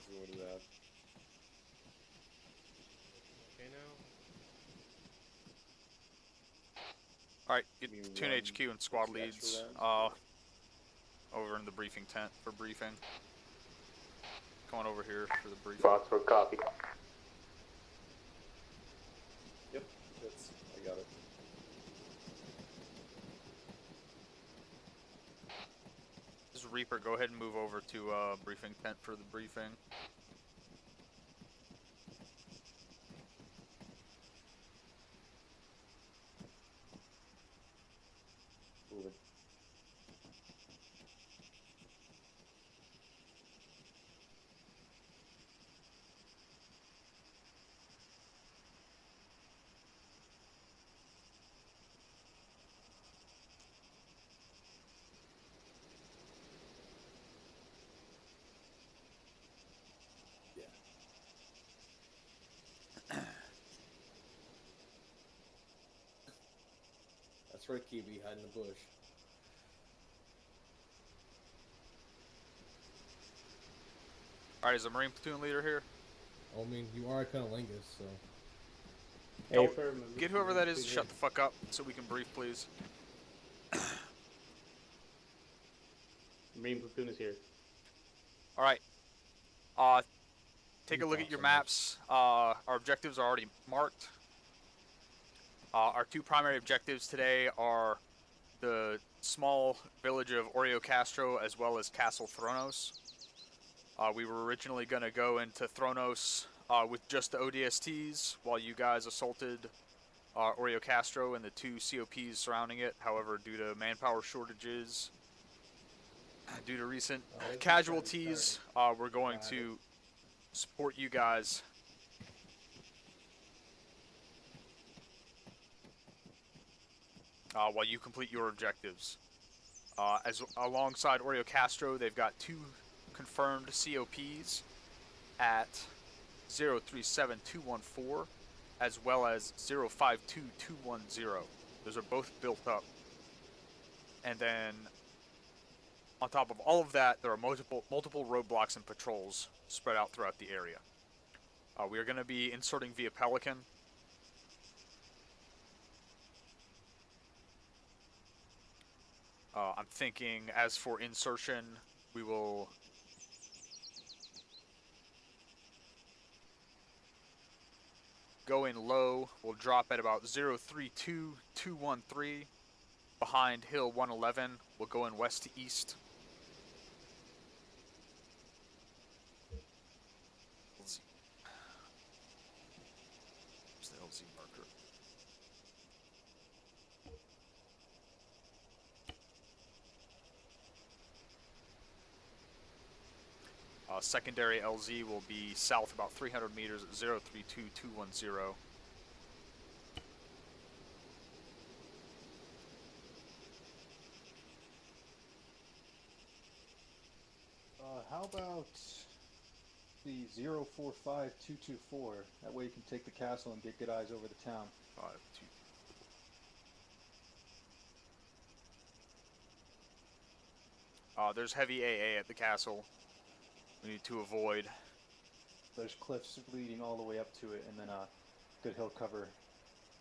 So what is that? Okay now? Alright, get you Tune run HQ and squad leads over in the briefing tent for briefing. Going over here for the briefing. Foxtrot, copy. Yep, I got it. This is Reaper, go ahead and move over to briefing tent for the briefing. Moving. That's right, QB, hide in the bush. Alright, is the Marine platoon leader here? I mean, you are Cunnilingus, so... Get whoever that is to shut the fuck up so we can brief, please. Marine platoon is here. Alright. Take a look at your maps. Our objectives are already marked. Our two primary objectives today are the small village of Oreo Castro as well as Castle Thronos. We were originally going to go into Thronos with just the ODSTs while you guys assaulted Oreo Castro and the two COPs surrounding it. However, due to manpower shortages, due to recent casualties, we're going to support you guys while you complete your objectives. As alongside Oreo Castro, they've got two confirmed COPs at 037214 as well as 052210. Those are both built up. And then on top of all of that, there are multiple roadblocks and patrols spread out throughout the area. We are going to be inserting via Pelican. I'm thinking as for insertion, we will go in low. We'll drop at about 032213 behind hill 111. We'll go in west to east. Where's the LZ marker? Secondary LZ will be south about 300 meters at 032210. How about the 045224? That way you can take the castle and get good eyes over the town. 5-2. There's heavy AA at the castle. We need to avoid. There's cliffs leading all the way up to it, and then good hill cover.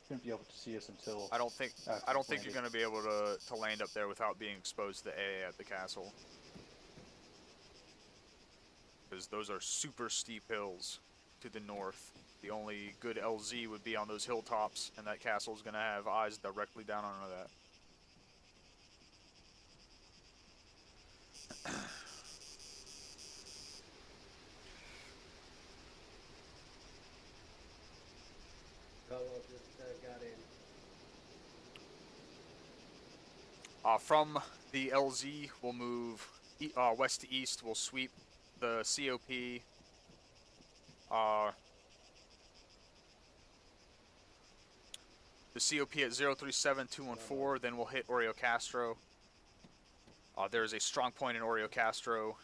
You won't be able to see us until. I don't think you're going to be able to land up there without being exposed to AA at the castle. Because those are super steep hills to the north. The only good LZ would be on those hilltops, and that castle is going to have eyes directly down onto that. From the LZ, we'll move west to east. We'll sweep the COP. The COP at 037214. Then we'll hit Oreo Castro. There is a strong point in Oreo Castro.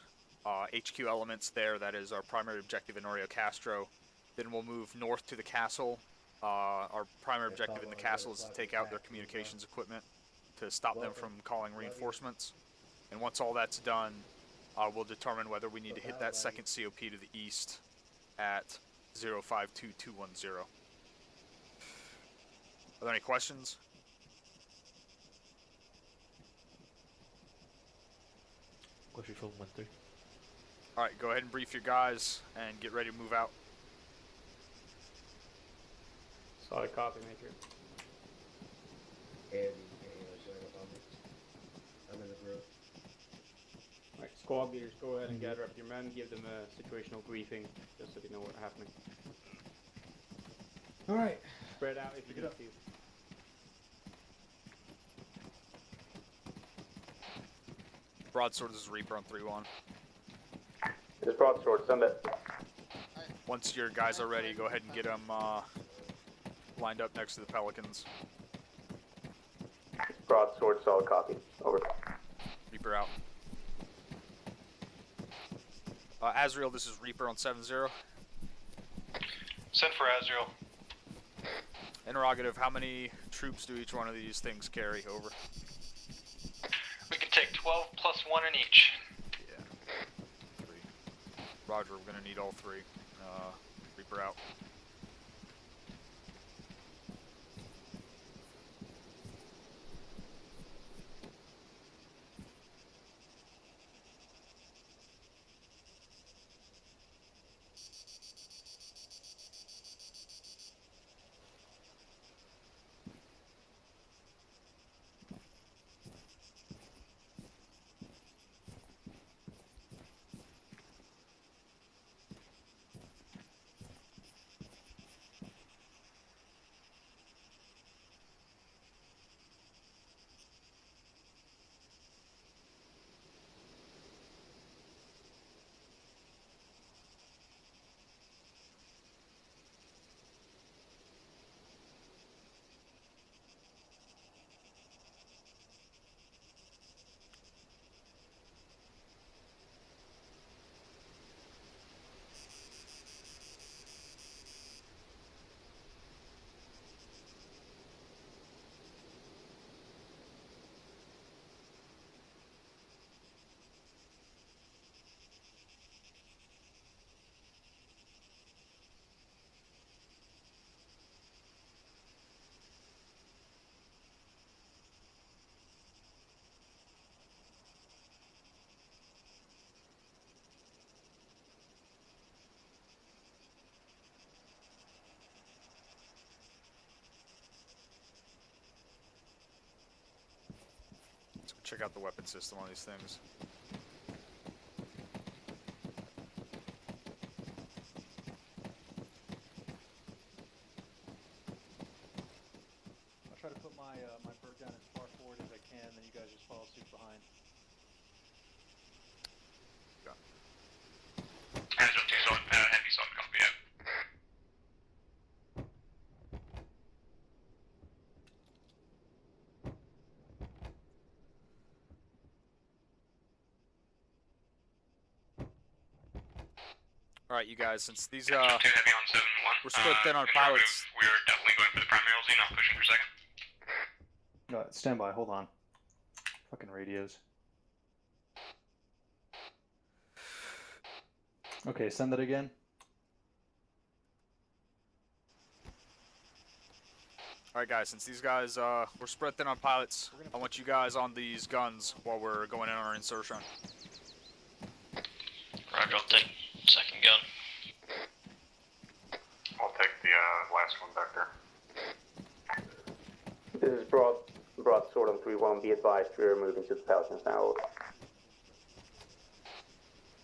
HQ elements there. That is our primary objective in Oreo Castro. Then we'll move north to the castle. Our primary objective in the castle is to take out their communications equipment to stop them from calling reinforcements. And once all that's done, we'll determine whether we need to hit that second COP to the east at 052210. Are there any questions? Question from 1-3. Alright, go ahead and brief your guys and get ready to move out. Solid copy, Major. I'm in the group. Alright, squad leaders, go ahead and gather up your men, give them a situational briefing, just so they know what's happening. Alright. Spread out if you need to. Broadsword, this is Reaper on 3-1. This broadsword, send it. Once your guys are ready, go ahead and get them lined up next to the Pelicans. Broadsword, solid copy. Over. Reaper out. Azrael, this is Reaper on 7-0. Send for Azrael. Interrogative, how many troops do each one of these things carry? Over. We can take 12 plus 1 in each. Yeah. 3. Roger, we're gonna need all 3. Reaper out. Let's go check out the weapon system on these things. I'll try to put my my bird down as far forward as I can, then you guys just follow suit behind. Azrael 2 solid, heavy solid copy, yeah. Alright, you guys, since these, 2 heavy on 7-1. we're split thin on pilots. We're definitely going for the primary LZ, not pushing for second. Stand by, hold on. Fucking radios. Okay, send that again. Alright guys, since these guys, we're spread thin on pilots, I want you guys on these guns while we're going in on our insertion. Roger, I'll take second gun. I'll take the last one back there. This is broadsword on 3-1. Be advised, we are moving to the Pelicans now. Over.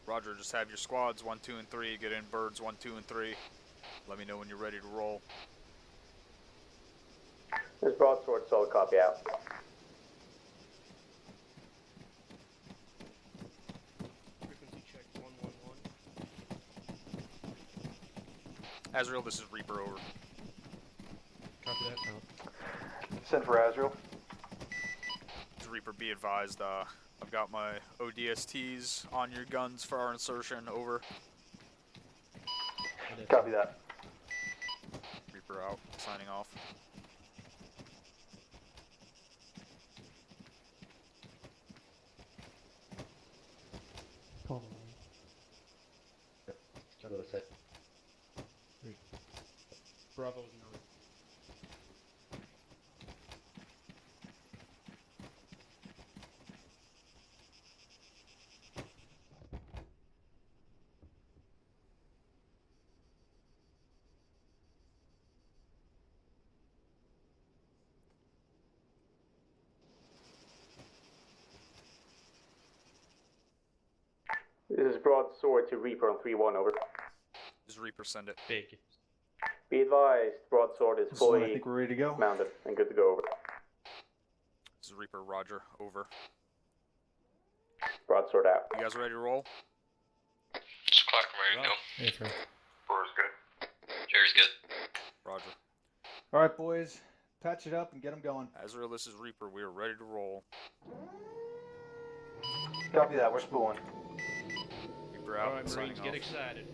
Roger, just have your squads 1, 2, and 3, get in birds 1, 2, and 3. Let me know when you're ready to roll. This broadsword, solid copy out. Frequency check 111. Azrael, this is Reaper, over. Copy that, out. Send for Azrael. This is Reaper, be advised, I've got my ODSTs on your guns for our insertion, over. Copy that. Reaper out, signing off. Bravo's north. This is broadsword to Reaper on 3-1, over. Just Reaper, send it. Big. Be advised, broadsword is This is when I fully think we're ready to go. mounted and good to go, over. This is Reaper, Roger, over. Broadsword out. You guys ready to roll? Just clock, I'm ready to go. Hey, sir. Roar's good. Jerry's good. Roger. All right, boys, patch it up and get them going. Ezra, this is Reaper. We are ready to roll. Copy that. We're spooling. Reaper out. Alright, signing Marines, get off. excited.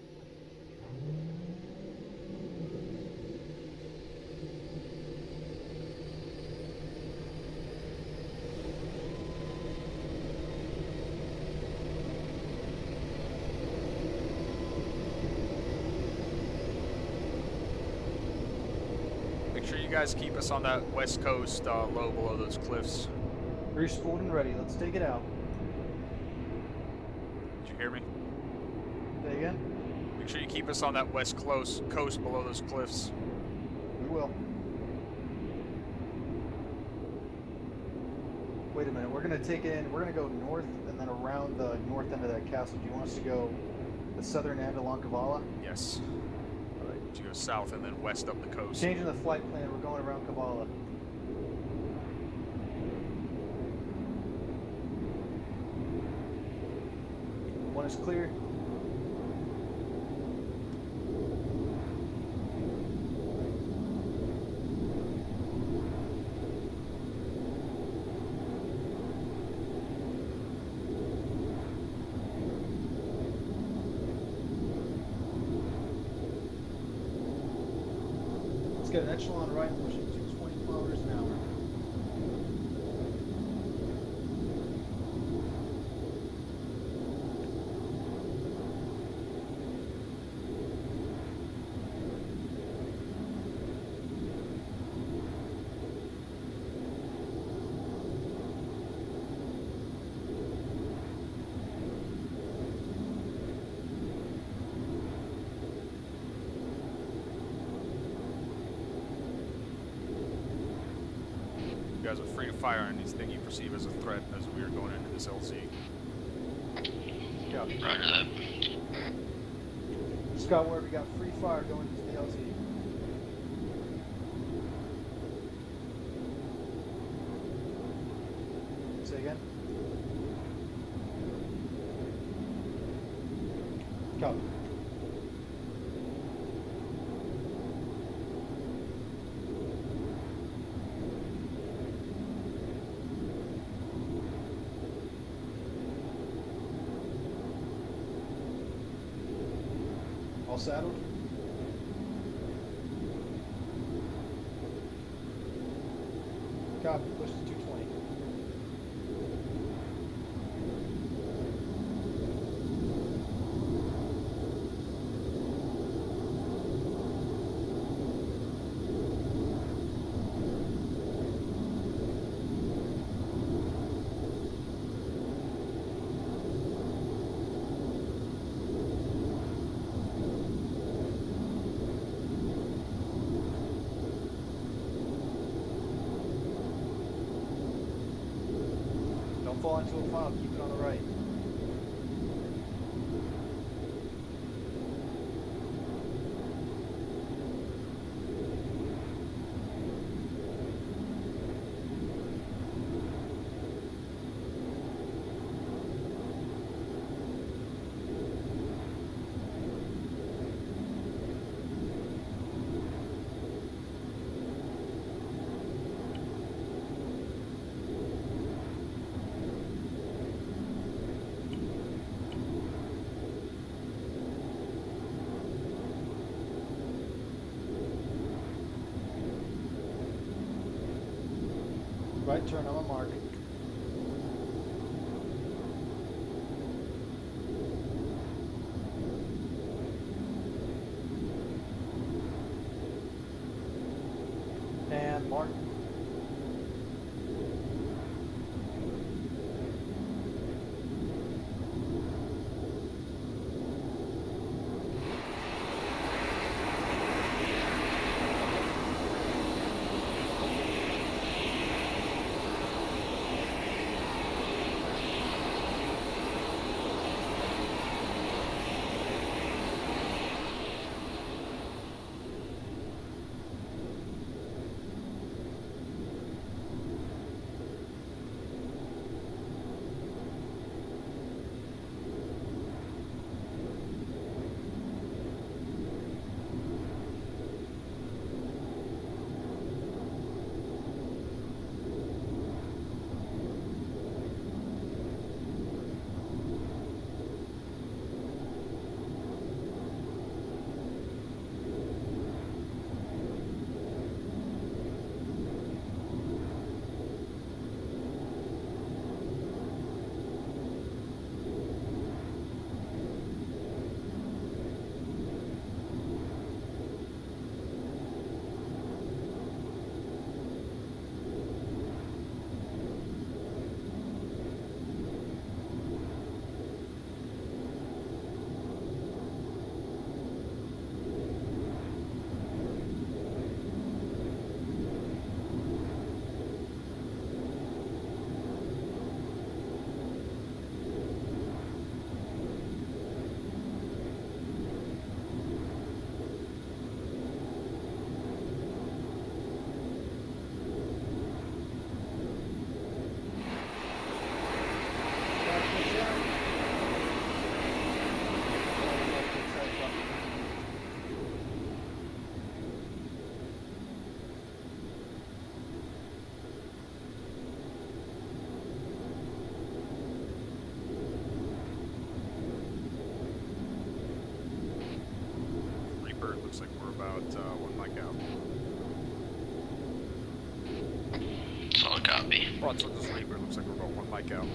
Make sure you guys keep us on that west coast, low below those cliffs. Respooled and ready. Let's take it out. Did you hear me? Say again? Make sure you keep us on that west coast below those cliffs. We will. Wait a minute. We're gonna take in. We're gonna go north and then around the north end of that castle. Do you want us to go the southern end along Kavala? Yes. Alright, you go south and then west up the coast. Changing the flight plan. We're going around Kavala. One is clear. Let's get an echelon right, pushing 220 kilometers an hour. You guys are free to fire on anything you perceive as a threat as we are going into this LZ. Copy. Roger that. Scott, where we got free fire going to the LZ. Say again. Copy. All saddled? Copy, push to 220. Don't fall into a file, keep it on the right. Right turn on the mark. Mark. Reaper, looks like we're about 1 mic out. Solid copy. Broadsword is Reaper, looks like we're about 1 mic out.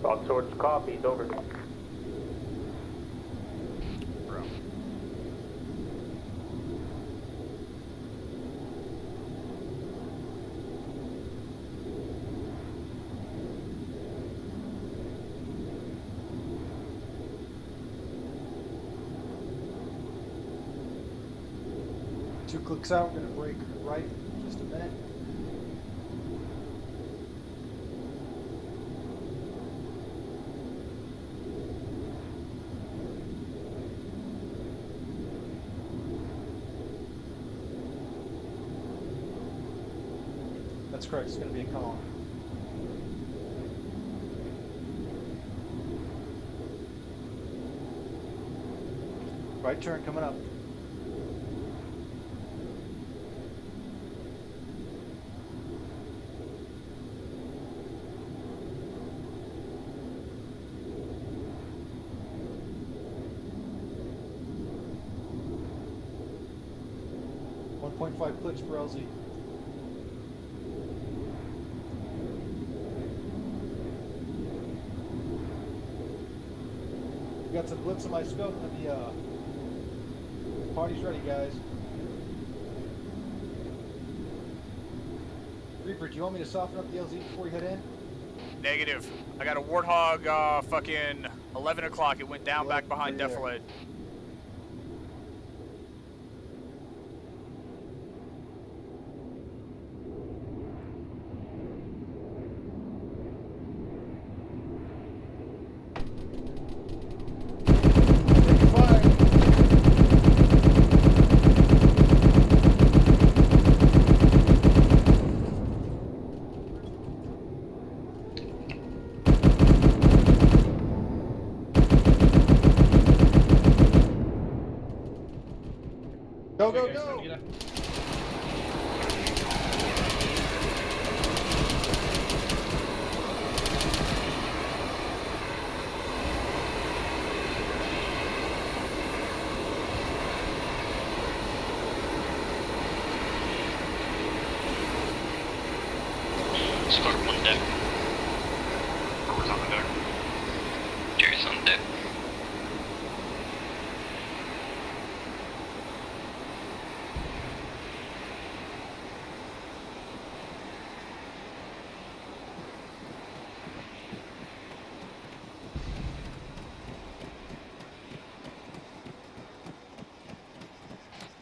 Broadsword copies, over. Bro. Two clicks out, we're gonna break right in just a minute. That's correct, it's gonna be a column. Right turn coming up. .5 clicks per LZ. We got some blips on my scope. Let me, party's ready, guys. Reaper, do you want me to soften up the LZ before you head in? Negative. I got a Warthog, fucking 11 o'clock. It went down back behind Yeah. Defilade. Go, go, go! Squad 1 deck. Core's on the deck. Jerry's on deck.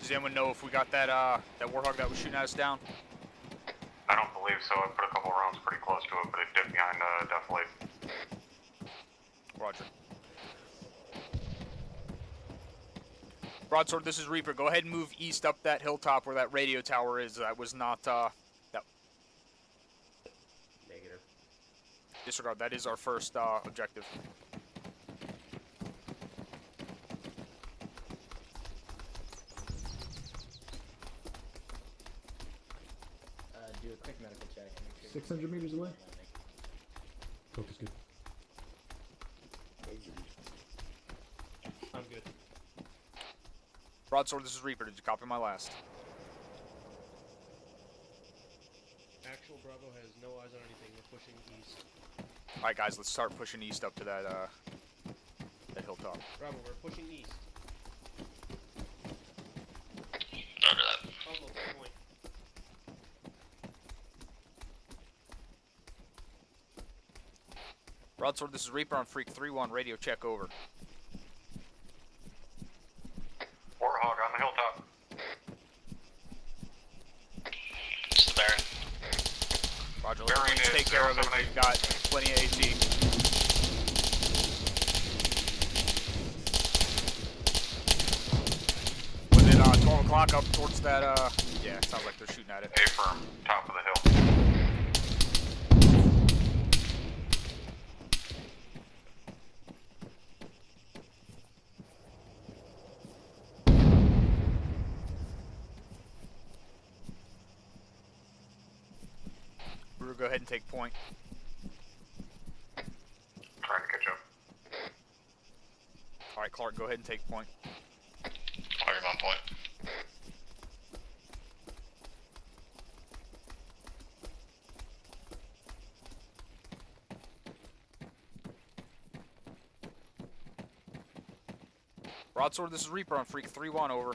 Does anyone know if we got that that warthog that was shooting at us down? I don't believe so. I put a couple rounds pretty close to it, but it dipped behind defilade. Roger. Broadsword, this is Reaper. Go ahead and move east up that hilltop where that radio tower is. That was not, that... Negative. Disregard. That is our first, objective. Do a quick medical check. And make sure 600 meters away. Focus good. I'm good. Broadsword, this is Reaper. Did you copy my last? Actual Bravo has no eyes on anything. We're pushing east. Alright, guys, let's start pushing east up to that, that hilltop. Bravo, we're pushing east. Roger that. Almost point. Broadsword, this is Reaper on Freak 3-1. Radio check over. Warthog on the hilltop. It's the Baron. Roger, Bearing let's is take care of it. 078. We've got plenty of AT. Was it 12 o'clock up towards that, yeah, it sounds like they're shooting at it. A firm, top of the hill. We'll go ahead and take point. Trying to catch up. Alright, Clark, go ahead and take point. Fire's on point. Broadsword, this is Reaper on Freak 3-1, over.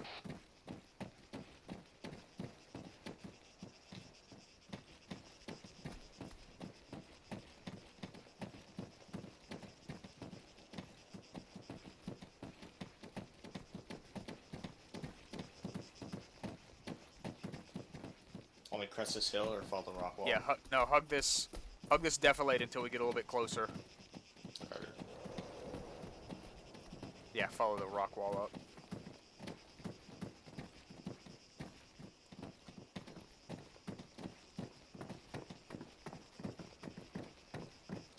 Want me to crest this hill or follow the rock wall? Yeah, no, hug this defilade until we get a little bit closer. Roger. Yeah, follow the rock wall up.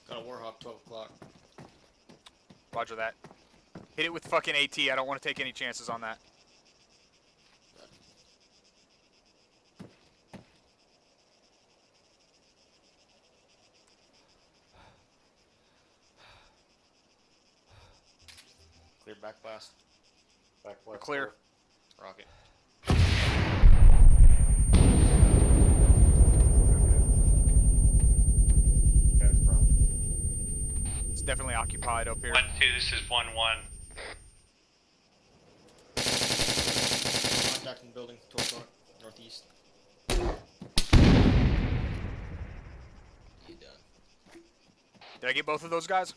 Got a Warhawk 12 o'clock. Roger that. Hit it with fucking AT. I don't want to take any chances on that. Clear back blast. Back We're left. clear. Rocket. It's definitely occupied up here. 1-2, this is 1-1. Contact in the building, 12 o'clock, northeast. You done. Did I get both of those guys?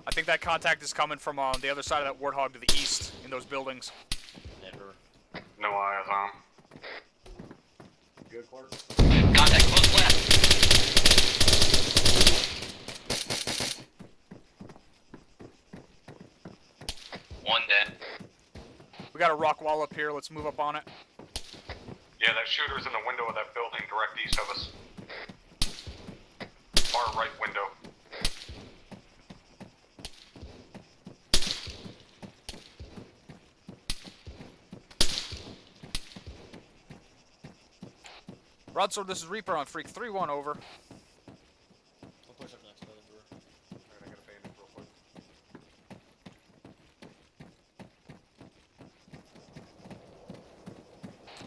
I think that contact is coming from the other side of that warthog to the east in those buildings. Never. No eyes on. Good, Clark? Contact close left. One dead. We got a rock wall up here. Let's move up on it. Yeah, that shooter's in the window of that building direct east of us. Far right window. Broadsword, this is Reaper on Freak 3-1, over. I'll push up next building door. Alright, I got a bandage real quick.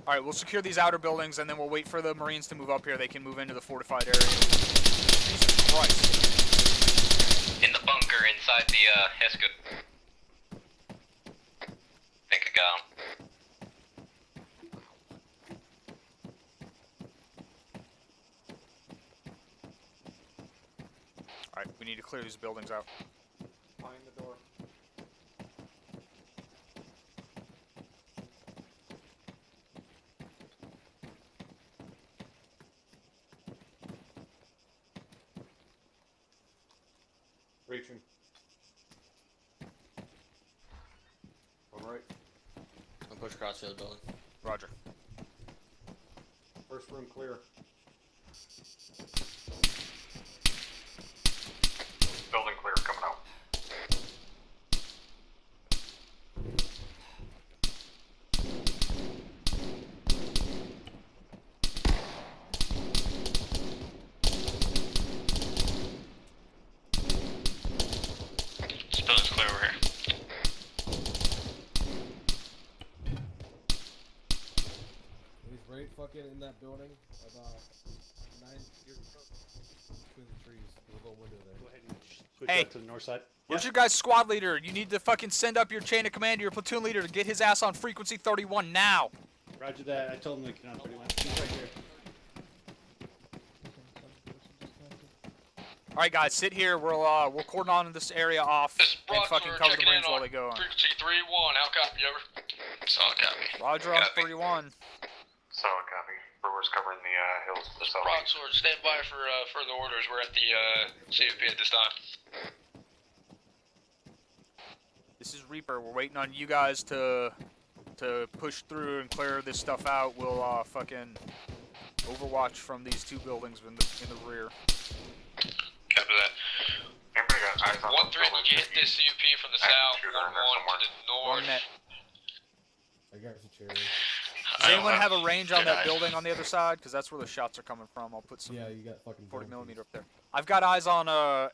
Alright, we'll secure these outer buildings and then we'll wait for the Marines to move up here. They can move into the fortified area. Jesus Christ. In the bunker inside the Heskett. Think I got him. Alright, we need to clear these buildings out. Behind the door. Breaching. All right. I'll push across the other building. Roger. First room clear. Building clear, coming out. This building's clear over here. He's right fucking in that building about 9 years between the trees. There's a little window there. Go ahead and push Hey. out to the north side. Where's your guys' squad leader? You need to fucking send up your chain of command to your platoon leader to get his ass on frequency 31 now. Roger that. I told him to get on 31. He's right here. All right, guys, sit here. We'll cordon on this area off This is and Broad, fucking we're cover the checking Marines in while on they go on. Frequency 3-1, how copy, over? Solid copy. Roger on Copy. 31. Solid copy. Brewer's covering the hills to the south. Broadsword, stand by for further orders. We're at the CFP at this time. This is Reaper. We're waiting on you guys to push through and clear this stuff out. We'll fucking overwatch from these two buildings in the rear. Copy that. Anybody got eyes on 1-3, those buildings? did you hit this CFP from the Active south? shooter in 1-1 there somewhere. to the north. One net. I got some cherries. Does anyone have a range on good that eyes. building on the other side? Because that's where the shots are coming from. I'll put some Yeah, you got fucking 40 donkeys. millimeter up there. I've got eyes on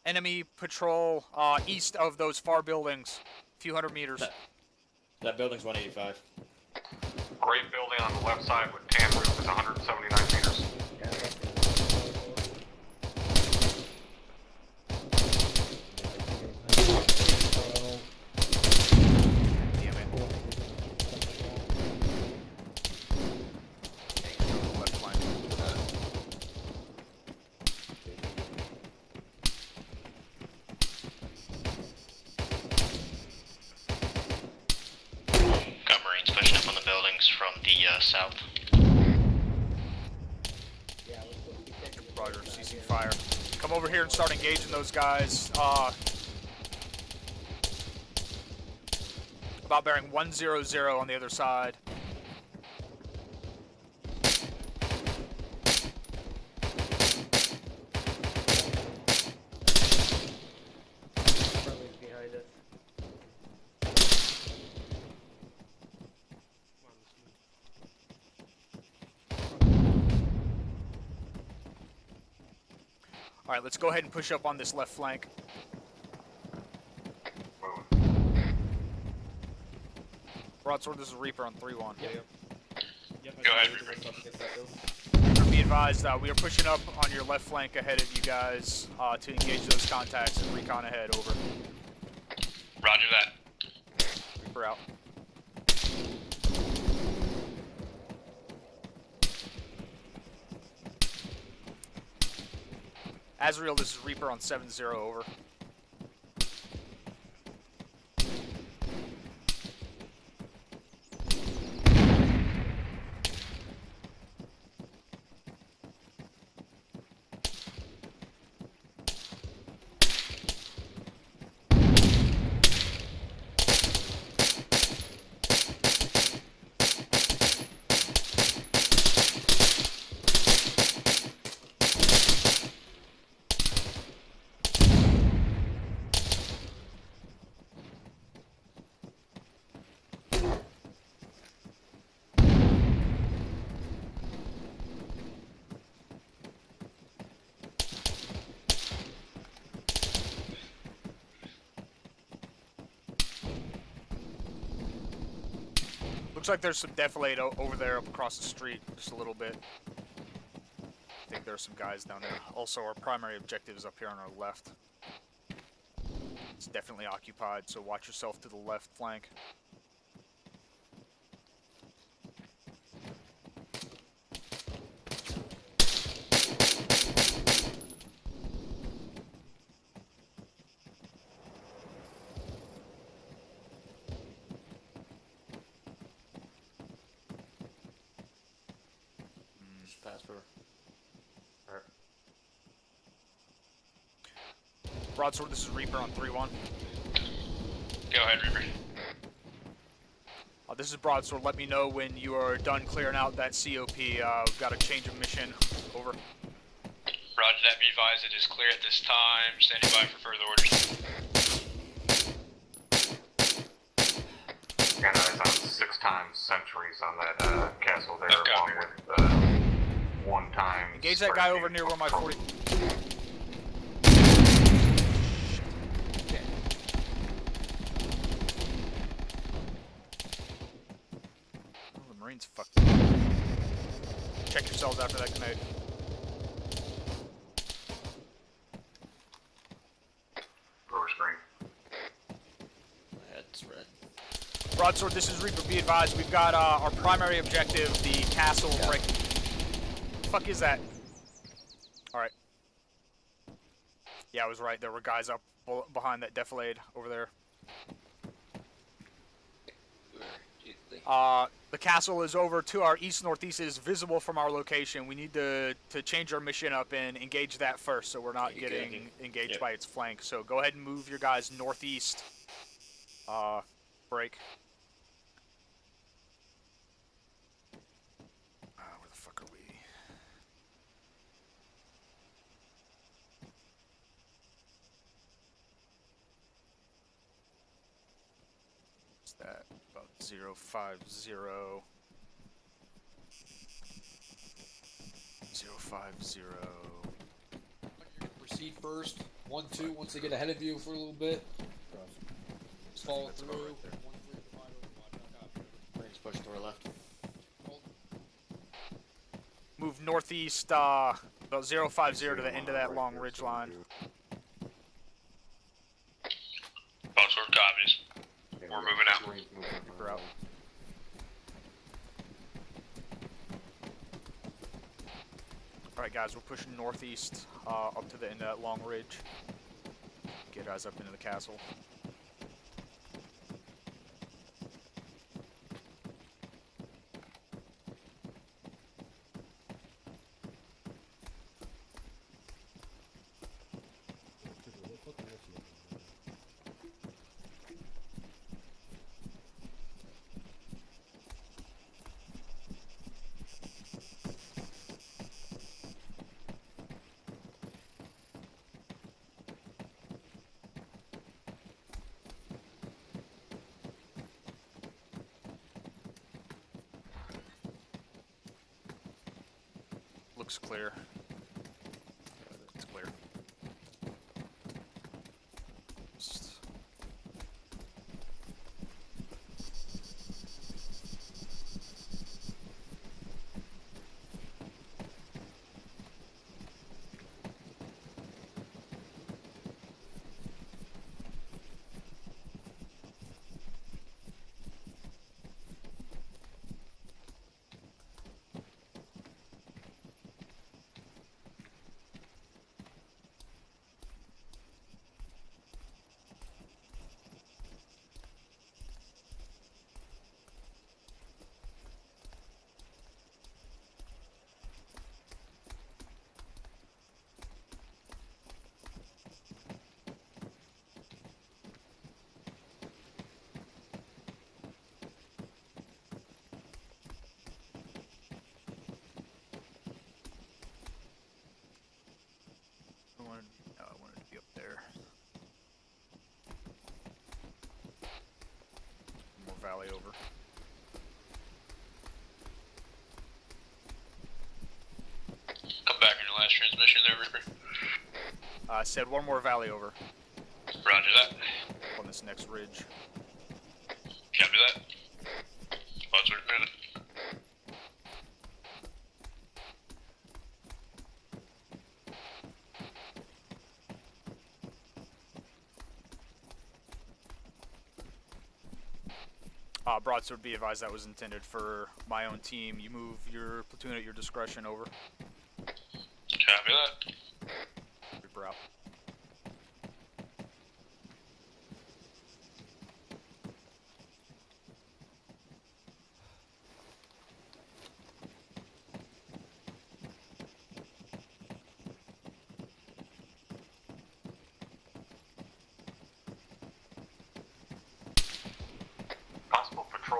enemy patrol east of those far buildings, a few hundred meters. That building's 185. Great building on the left side with tan roof is 179 meters. Damn it. Left flank. Got Marines pushing up on the buildings from the south. Yeah, we're supposed to be taking the Roger, north side ceasing here. fire. Come over here and start engaging those guys. About bearing 100 on the other side. Friendly's behind us. Come on, let's move. All right, let's go ahead and push up on this left flank. Broadsword, this is Reaper on 3-1. Yep, Go ahead, Be advised, we are pushing up on your left flank ahead of you guys to engage those contacts and recon ahead. Over. Roger that. Reaper out. Azrael, this is Reaper on 7-0. Over. Looks like there's some defilade over there up across the street, just a little bit. I think there's some guys down there. Also, our primary objective is up here on our left. It's definitely occupied, so watch yourself to the left flank. Just pass for. Broadsword, this is Reaper on 3-1. Go ahead, Reaper. This is Broadsword. Let me know when you are done clearing out that COP. We've got a change of mission. Over. Roger that. Be advised it is clear at this time. Standing by for further orders. Got eyes on 6 times sentries on that castle there, Okay. along with 1 time. Engage that guy over near where my 40. Oh, the Marines fucked up. Check yourselves after that grenade. Thrower screen. That's red. Broadsword, this is Reaper. Be advised, we've got our primary objective, the castle break. The fuck is that? Alright. Yeah, I was right. There were guys up behind that defilade over there. The castle is over to our east-northeast. It is visible from our location. We need to change our mission up and engage that first so we're not getting engaged by its flank. So go ahead and move your guys northeast. Break. Where the fuck are we? What's that? About 050. 050. Proceed first. 1-2. Once they get ahead of you for a little bit, just follow That's through. about right there. 1-3 to 5 over. Marines push to our left. Move northeast, about 050 to the end of that long ridge line. Broadsword copies. We're moving out. Reaper out. Alright guys, we're pushing northeast, up to the end of that long ridge. Get guys up into the castle. Looks clear. It's clear. I wanted to be up there. More valley over. Come back on your last transmission there, Reaper. I said one more valley over Roger that. on this next ridge. Copy that. Broadsword moving. Broadsword, be advised that was intended for my own team. You move your platoon at your discretion, over. Copy that. Reaper out.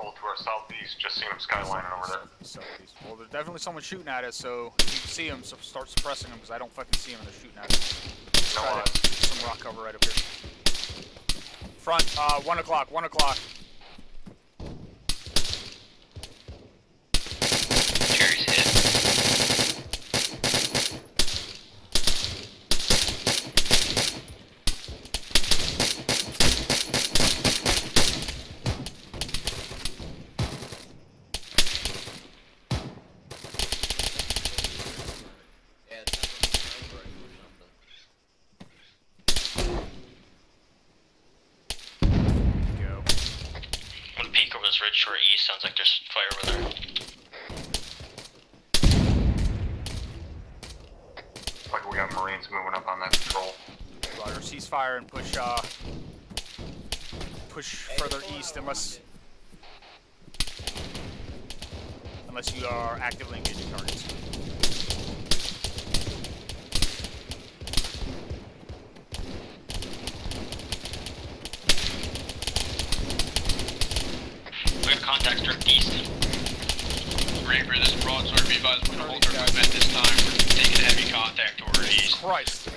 patrol to our southeast. Just seen him skylining over there. Southeast. Well, there's definitely someone shooting at us, so if you see them, so start suppressing them, because I don't fucking see them and they're shooting at us. No Try eyes. to get some rock cover right up here. Front, 1 o'clock, 1 o'clock. Cherry's hit. Yeah, it's not or something. Go. I'm gonna peek over this ridge to our east. Sounds like there's fire over there. Like we got Marines moving up on that patrol. Roger, ceasefire and push further east unless you are actively engaging targets. We got contacts direct east. Raver, this broadsword, be advised, we're gonna hold our movement this time. We're taking heavy contact toward east. Christ.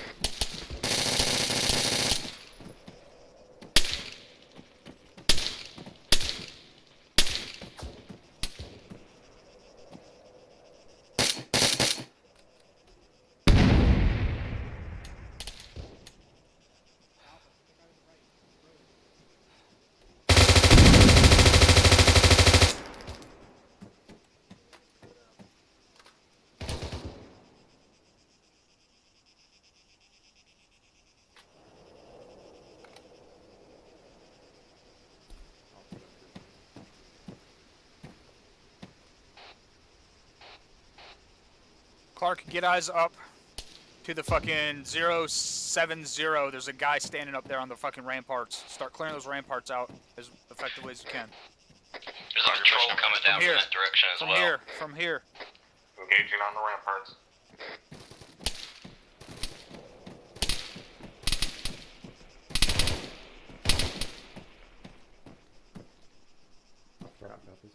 Clark, get eyes up to the fucking 070. There's a guy standing up there on the fucking ramparts. Start clearing those ramparts out as effectively as you can. There's a patrol coming down from that direction as well. From here. Engaging on the ramparts. Crap, nothing.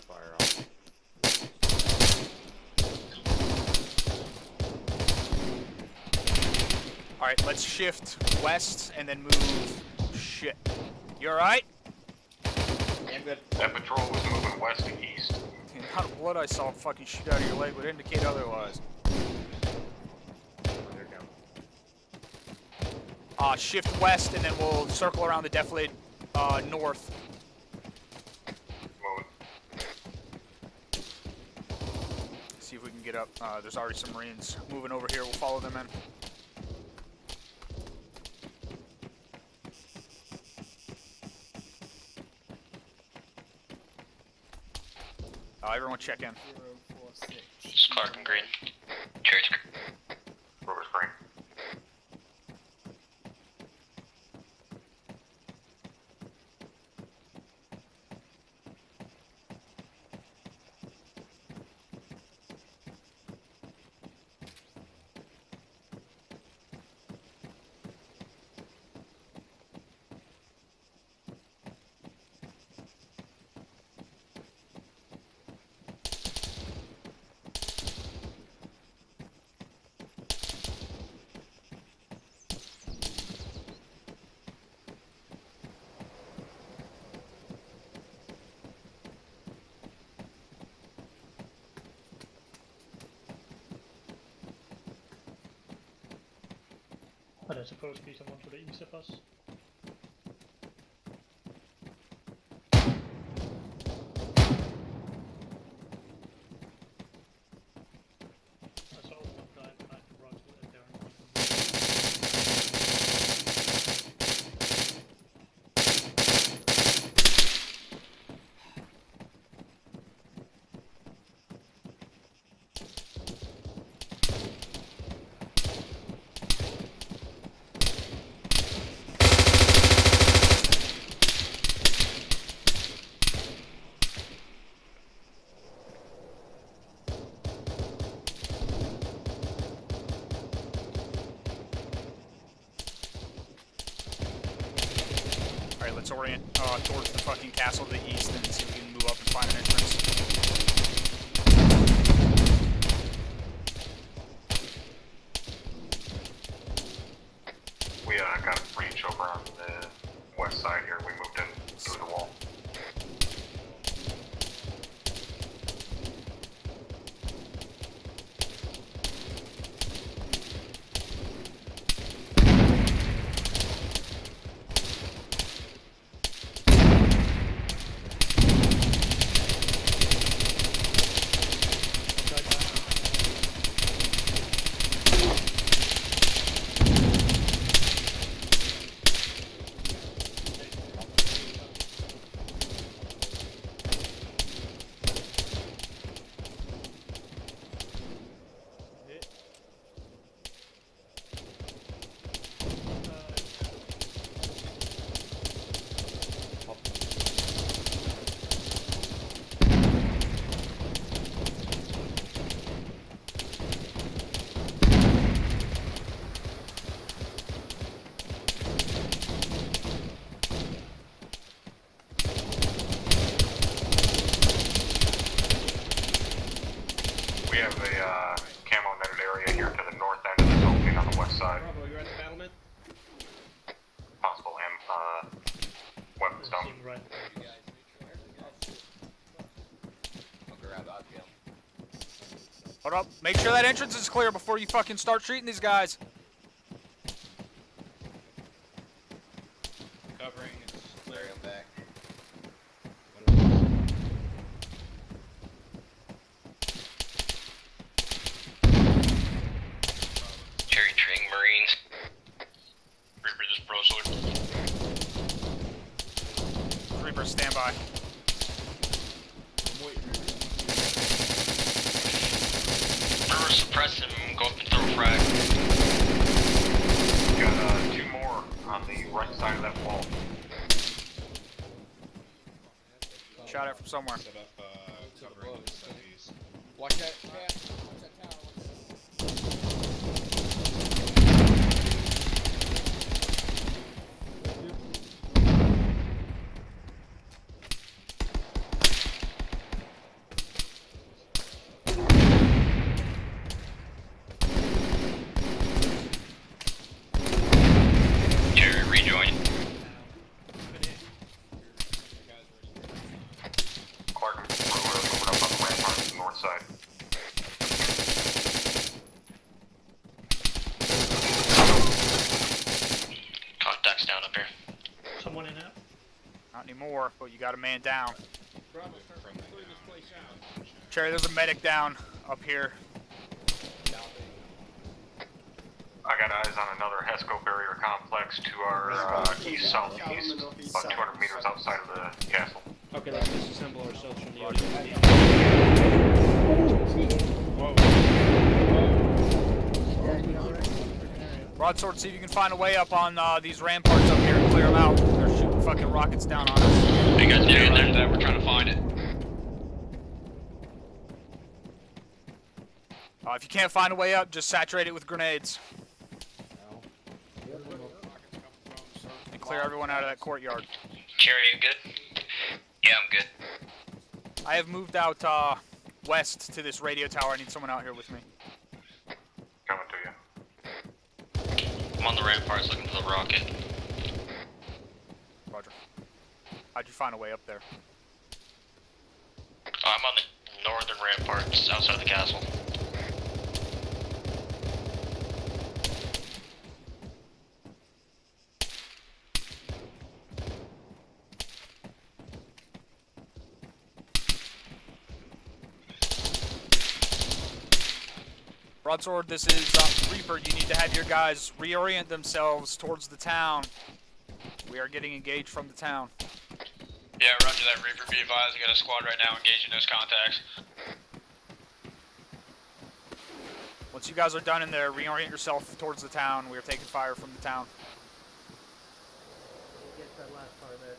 Fire off. Alright, let's shift west and then move. Shit. You alright? Yeah, I'm good. That patrol was moving west to east. The amount of blood I saw fucking shoot out of your leg would indicate otherwise. Shift west and then we'll circle around the defilade north. Moving. See if we can get up. There's already some Marines moving over here. We'll follow them in. Everyone check in. 046. This is Clark and Green. Cherry's Rover's green. Are there supposed to be someone to the east of us? I saw one guy behind the rocks with there. let's orient towards the fucking castle to the east and see if we can move up and find an entrance. We got a breach over on the west side here. We moved in through the wall. We have a camo netted area here to the north end of this opening on the west side. Bravo, you're at the battlement? Possible weapons down. Seeing right. Hold up. Make sure that entrance is clear before you fucking start shooting these guys. Covering is clear. I'm back. Cherry Tring Marines. Reaper this broadsword. Reaper, stand by. Reaper, suppress him, go up and throw a frag. Got two more on the right side of that wall. Shot it from somewhere. Set up covering to the southeast. Watch that cat. Watch that tower. Cherry, rejoin. Clark and Brewer are moving up on the rampart on the north side. Contacts down up here. Someone in there? Not anymore, but you got a man down. Bravo, start clearing this place out. Cherry, there's a medic down up here. I got eyes on another HESCO barrier complex to our east-southeast, about 200 meters outside of the castle. Okay, let's disassemble ourselves from the audio. Broadsword, see if you can find a way up on these ramparts up here and clear them out. They're shooting fucking rockets down on us. Hey guys, yeah, there's that. We're trying to find it. If you can't find a way up, just saturate it with grenades. And clear everyone out of that courtyard. Cherry, you good? Yeah, I'm good. I have moved out west to this radio tower. I need someone out here with me. Coming to you. I'm on the ramparts looking for the rocket. Roger. How'd you find a way up there? I'm on the northern ramparts outside the castle. Broadsword, this is Reaper. You need to have your guys reorient themselves towards the town. We are getting engaged from the town. Yeah, roger that, Reaper. Be advised, I got a squad right now engaging those contacts. Once you guys are done in there, reorient yourself towards the town. We are taking fire from the town. Get that last part there.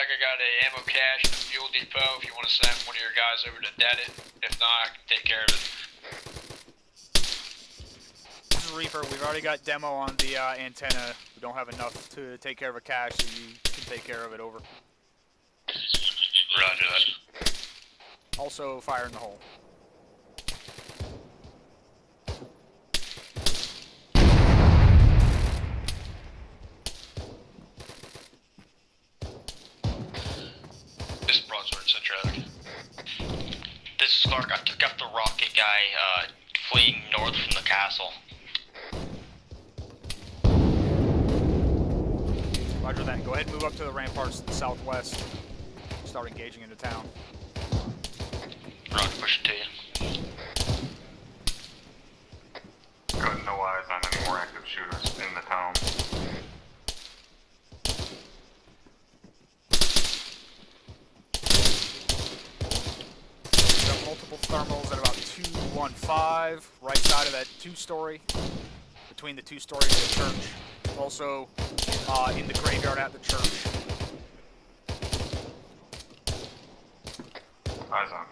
like I got a ammo cache and a fuel depot if you want to send one of your guys over to dead it. If not, I can take care of it. This is Reaper. We've already got demo on the antenna. We don't have enough to take care of a cache, so you can take care of it. Over. Roger that. Also, fire in the hole. This is Broadsword, Centratic. This is Clark. I took out the rocket guy fleeing north from the castle. Roger that. Go ahead and move up to the ramparts to the southwest. Start engaging into town. Roger, push it to you. Got no eyes on any more active shooters in the town. We've got multiple thermals at about 215, right side of that 2-story, between the 2-story and the church. Also, in the graveyard at the church. Eyes on.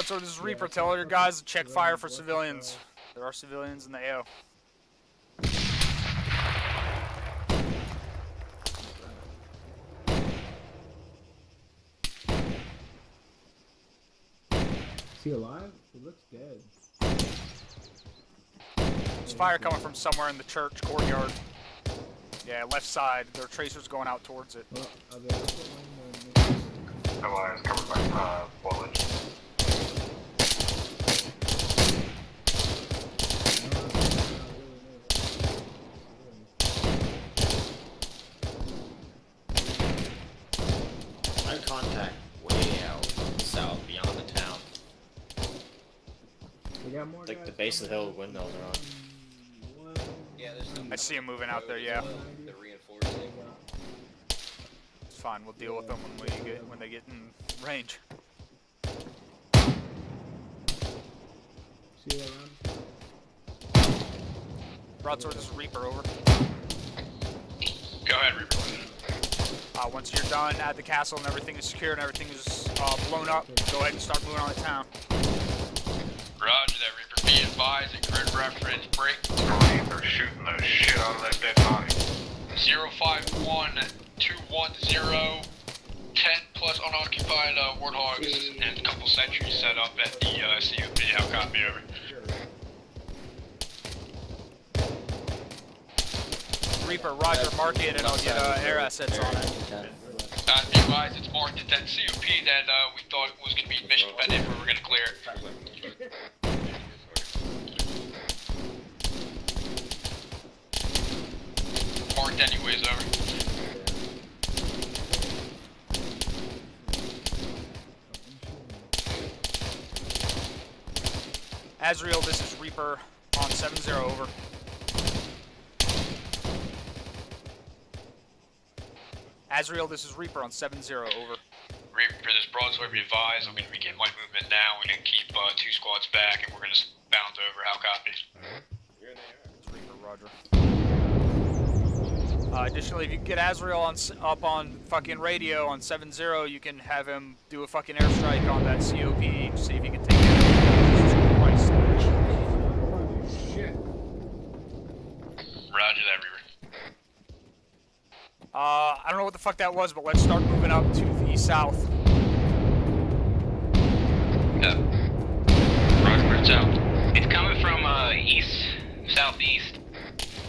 So this is Reaper. Tell all your guys to check fire for civilians. There are civilians in the AO. Is he alive? He looks dead. There's fire coming from somewhere in the church courtyard. Yeah, left side. There are tracers going out towards it. No eyes covered by foliage. Contact way out south beyond the town. We got more like the base of the hill windmills are on. Yeah, there's I see them moving out there, yeah. The reinforcing. It's fine, we'll deal with them when they get in range. See you around. Broadsword, this is Reaper, over. Go ahead, Reaper. Once you're done at the castle and everything is secure and everything is blown up, go ahead and start moving on the town. Roger that, Reaper. Be advised at grid reference break. They're shooting the shit out of that dead body. 051 210 10 plus unoccupied warthogs and a couple sentries set up at the CUP. How copy, over? Reaper, roger, mark it and I'll get air assets on it. Be advised, it's marked at that CUP that we thought was going to be mission dependent if we were going to clear it. Marked anyways, over. Azrael, this is Reaper on 7-0, over. Azrael, this is Reaper on 7-0, over. Reaper, this broadsword, be advised, I'm going to begin my movement now. We're going to keep 2 squads back and we're going to bounce over. How copy? It's Reaper, roger. Additionally, if you can get Azrael up on fucking radio on 7-0, you can have him do a fucking airstrike on that COP, see if he can take it. Jesus Christ. Shit. Roger that, Reaper. I don't know what the fuck that was, but let's start moving up to the south. Rockford's out. It's coming from southeast.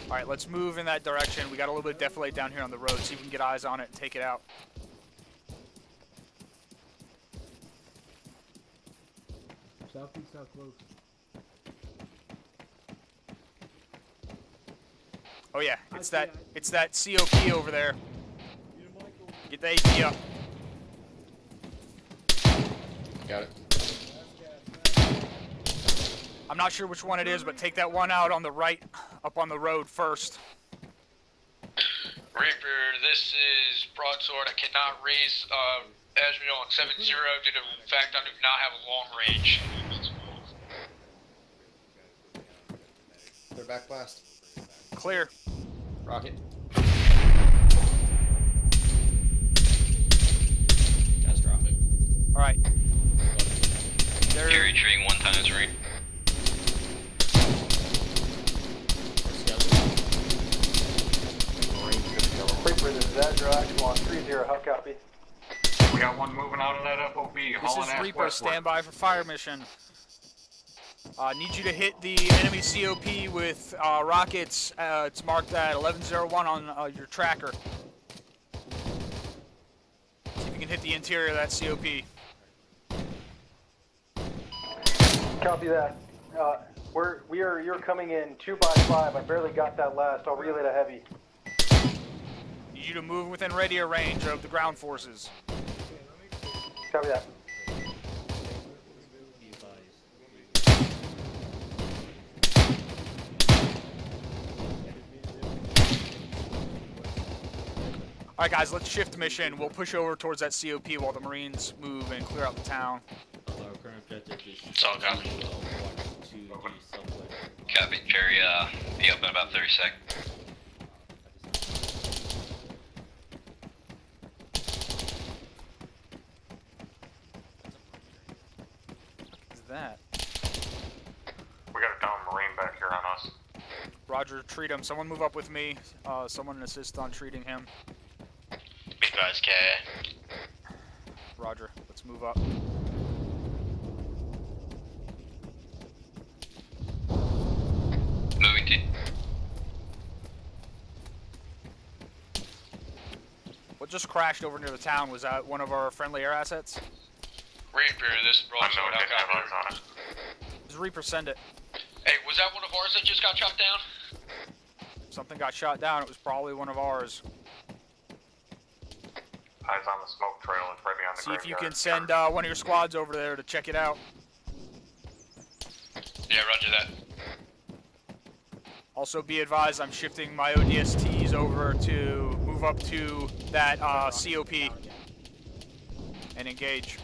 Alright, let's move in that direction. We got a little bit of defilade down here on the road, so you can get eyes on it and take it out. Southeast, south close. Oh yeah, it's that COP over there. Get the AP up. Got it. I'm not sure which one it is, but take that one out on the right, up on the road first. Reaper, this is Broadsword. I cannot raise Azrael on 7-0 due to the fact I do not have a long range. They're back blast. Clear. Rocket. Catastrophic. Alright. Carry treating 1 times rate. Reaper, this is Azure Actual on 3-0, how copy? We got one moving out of that FOB, This hauling is ass Reaper, westward. stand by for fire mission. Need you to hit the enemy COP with rockets. It's marked at 1101 on your tracker. See if you can hit the interior of that COP. Copy that. You're coming in 2x5. I barely got that last. I'll relay to heavy. Need you to move within radio range of the ground forces. Copy that. Alright guys, let's shift mission. We'll push over towards that COP while the Marines move and clear out the town. It's all gone. Copy, Jerry, be up in about 30 seconds. What is that? We got a down Marine back here on us. Roger, treat him. Someone move up with me. Someone assist on treating him. Be advised, K. Roger, let's move up. Moving to. What just crashed over near the town? Was that one of our friendly air assets? Reaper, this is Broadsword. I know, How have copy? eyes on it. Does Reaper send it? Hey, was that one of ours that just got shot down? Something got shot down. It was probably one of ours. Eyes on the smoke trail. It's right behind the See if you can graveyard. send one of your squads over there to check it out. Yeah, roger that. Also be advised, I'm shifting my ODSTs over to move up to that COP and engage.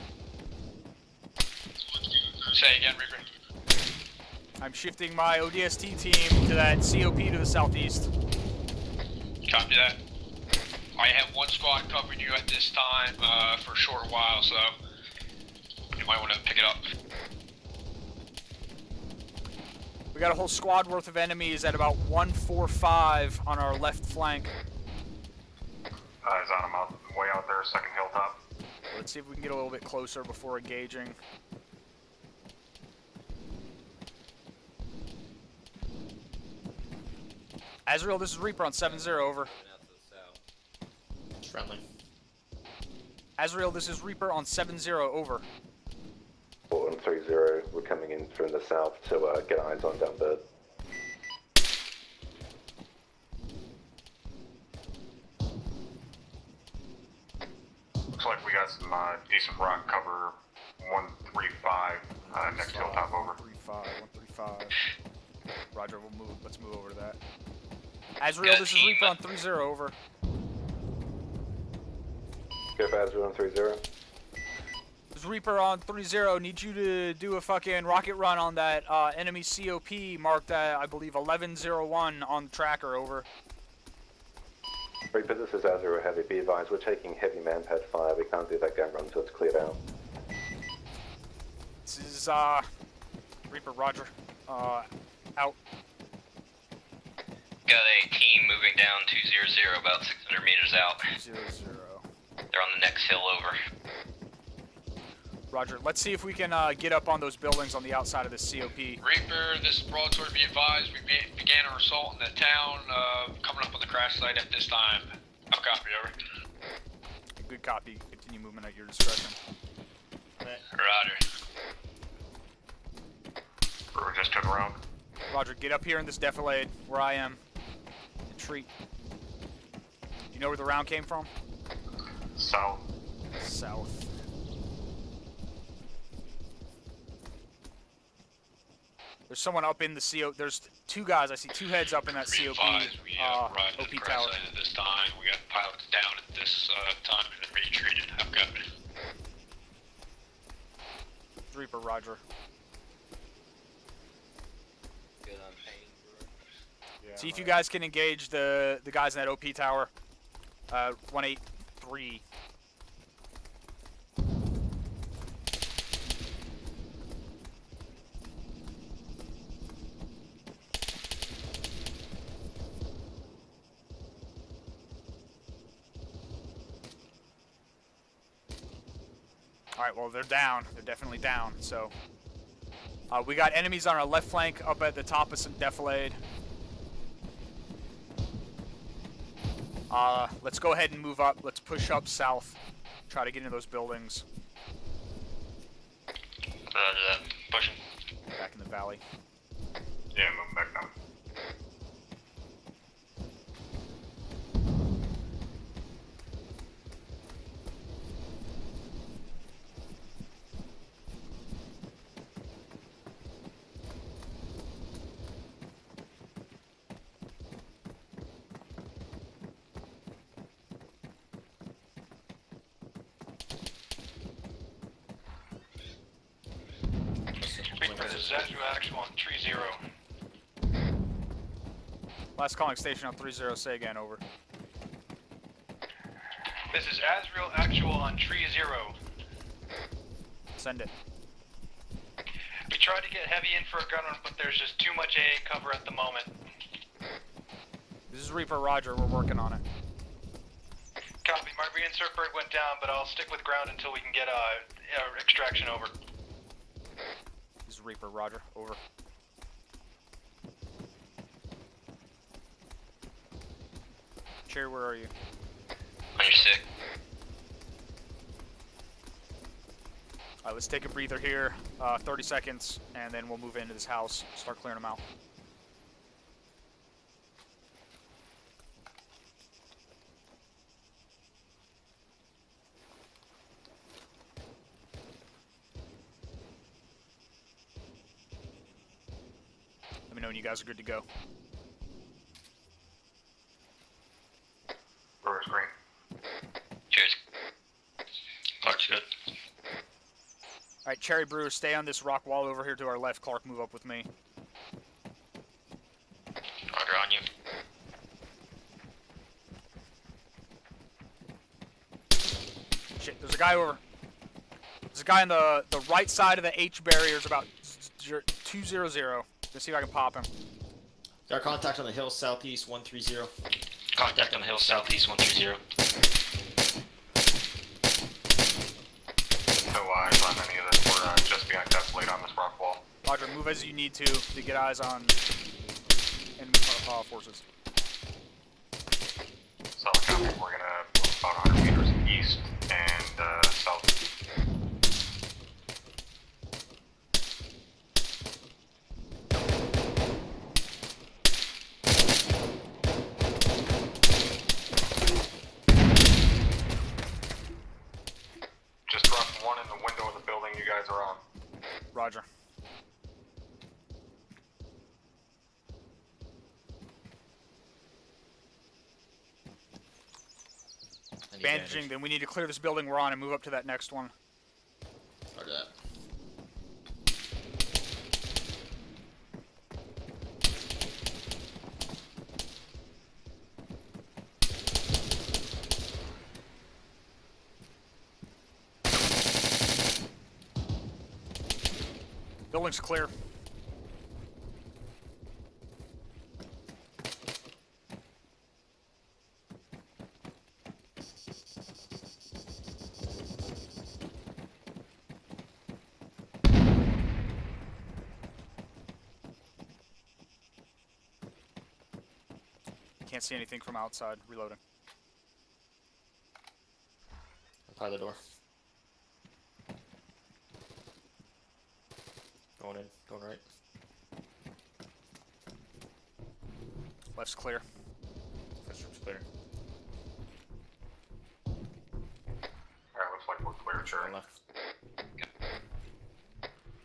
Say again, Reaper. I'm shifting my ODST team to that COP to the southeast. Copy that. I have one squad covering you at this time for a short while, so you might want to pick it up. We got a whole squad worth of enemies at about 145 on our left flank. Eyes on them out, way out there, second hilltop. Let's see if we can get a little bit closer before engaging. Azrael, this is Reaper on 7-0, over. Friendly. Azrael, this is Reaper on 7-0, over. 130, we're coming in from the south to get eyes on Dunbird. Looks like we got some decent rock cover. 135 next hilltop over. 135. Roger, we'll move. Let's move over to that. Azrael, this is Reaper on 3-0, over. Go for Azure on 30. This is Reaper on 3-0. Need you to do a fucking rocket run on that enemy COP marked at, I believe, 1101 on the tracker, over. Reaper, this is Azure Heavy. Be advised, we're taking heavy manpad fire. We can't do that gun run until it's cleared out. This is Reaper, Roger. Out. Got a team moving down 200, about 600 meters out. 0, 0. They're on the next hill over. Roger. Let's see if we can get up on those buildings on the outside of this COP. Reaper, this is broadsword. Be advised, we began our assault in the town, coming up on the crash site at this time. I'll copy, over. Good copy. Continue movement at your discretion. Roger. Brewer just took around. Roger, get up here in this defilade where I am. Retreat. You know where the round came from? South. South. There's someone up in the CO. There's two guys. I see two heads up in that COP. We arrived at OP the crash tower. site at this time. We got pilots down at this time and then retreated. I've got it. Reaper, Roger. Good on pain, bro. See if you guys can engage the guys in that OP tower. 183. Alright, well, they're down. They're definitely down, so... we got enemies on our left flank up at the top of some defilade. Let's go ahead and move up. Let's push up south. Try to get into those buildings. Pushing. Back in the valley. Yeah, moving back now. This is Azure Actual on 30. Last calling station on 30. Say again, over. This is Azrael Actual on 30. Send it. We tried to get heavy in for a gunner, but there's just too much AA cover at the moment. This is Reaper, Roger. We're working on it. Copy. My reinsert bird went down, but I'll stick with ground until we can get extraction over. This is Reaper, Roger. Over. Cherry, where are you? On your sick. Alright, let's take a breather here. 30 seconds, and then we'll move into this house. Start clearing them out. Let me know when you guys are good to go. Brewer's green. Cheers. Clark's good. Alright, Cherry Brewer, stay on this rock wall over here to our left. Clark, move up with me. Roger, on you. Shit, there's a guy over. There's a guy on the right side of the H barriers about 200. Let's see if I can pop him. Got contact on the hill southeast 130. Contact on the hill southeast 130. No eyes on any of this. We're just behind defilade on this rock wall. Roger, move as you need to get eyes on enemy forces. South County, we're gonna move about 100 meters east and south. Just dropped one in the window of the building you guys are on. Roger. Bandaging, then we need to clear this building we're on and move up to that next one. Roger that. Building's clear. can't see anything from outside. Reloading. By the door. Going in. Going right. Left's clear. First room's clear. Alright, looks like we're clear, Turn Cherry. left.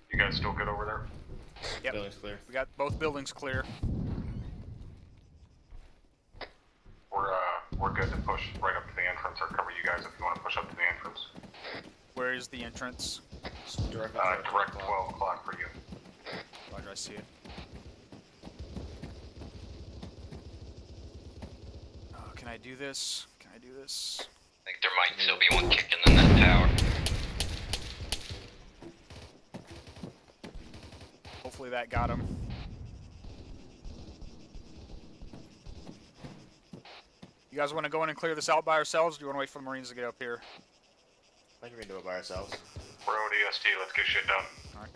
You guys still good over there? Yep. Building's clear. We got both buildings clear. We're good to push right up to the entrance, or cover you guys if you want to push up to the entrance. Where is the entrance? Direct, Direct 12 o'clock for you. Roger, I see it. Can I do this? Can I do this? I think there might still be one kicking in that tower. Hopefully that got him. You guys want to go in and clear this out by ourselves, or do you want to wait for the Marines to get up here? I think we can do it by ourselves. We're ODST, let's get shit done. Alright.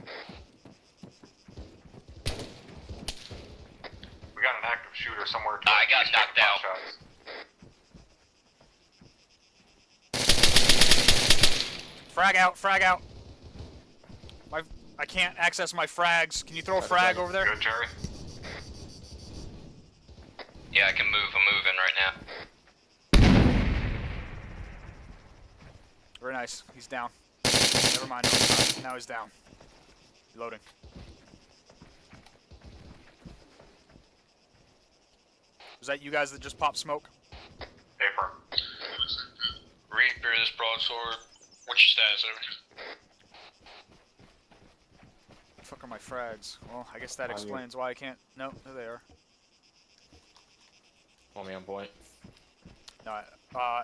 We got an active shooter somewhere. I got knocked out. Frag out, frag out. I can't access my frags. Can you throw a frag over there? Good, Jerry. Yeah, I can move. I'm moving right now. Very nice. He's down. Never mind. No, he's not. Now he's down. Reloading. Was that you guys that just popped smoke? Hey, firm. Reaper, this broadsword. What's your status, over? The fuck are my frags? Well, I guess that On you. explains why I can't. No, there they are. Want me on point? No,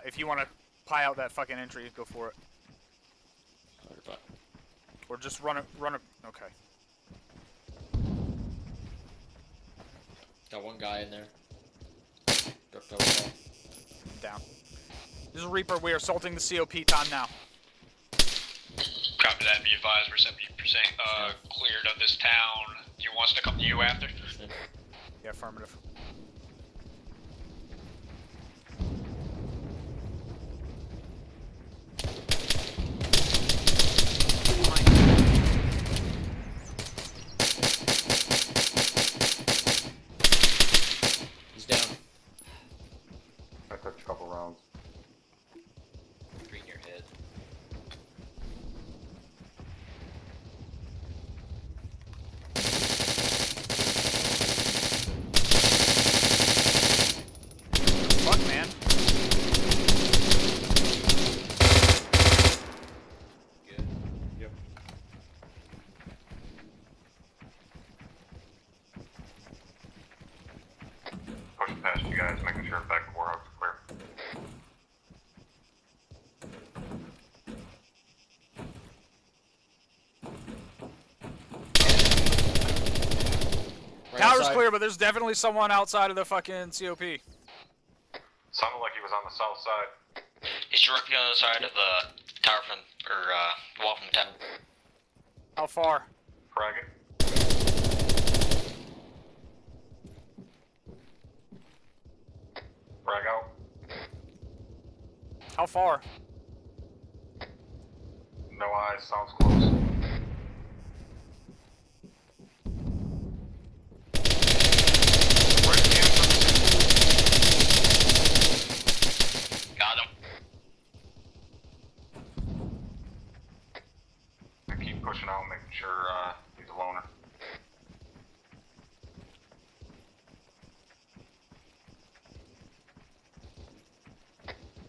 if you want to pie out that fucking entry, go for it. Or just run it. Okay. Got one guy in there. Ducked over the wall. Down. This is Reaper. We are assaulting the COP. Time now. Copy that. Be advised, we're 70% cleared of this town. Do you want us to come to you after? Yeah, affirmative. He's down. I took a couple rounds. Green your head. Fuck, man. Good. Yep. Pushing past you guys, making sure back to warehouse is clear. Right Tower's outside. clear, but there's definitely someone outside of the fucking COP. Sounded like he was on the south side. He's directly on the side of the tower from, or wall from the tower. How far? Frag it. Frag out. How far? No eyes, sounds close. Right at the entrance. Got him. I keep pushing out, making sure he's a loner.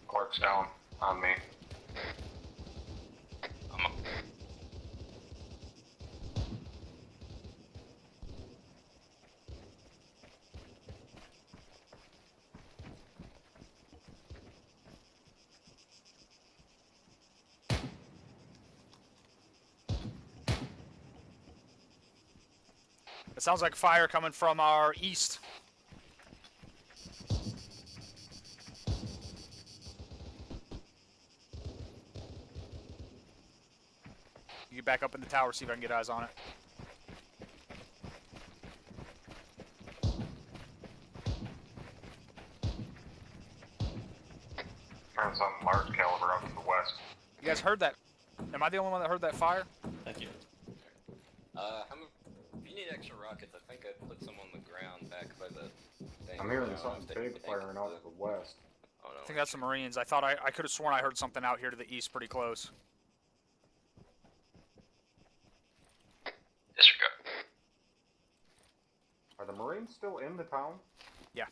Clark's down on me. I'm up. It sounds like fire coming from our east. You get back up in the tower, see if I can get eyes on it. heard that. Am I the only one that heard that fire? Thank you. If you need extra rockets, I think I put some on the ground back by the thing. I'm hearing I don't know something if they big firing out to the west. Oh no. I think that's the Marines. I thought I could have sworn I heard something out here to the east pretty close. Disregard. Are the Marines still in the town? Yeah.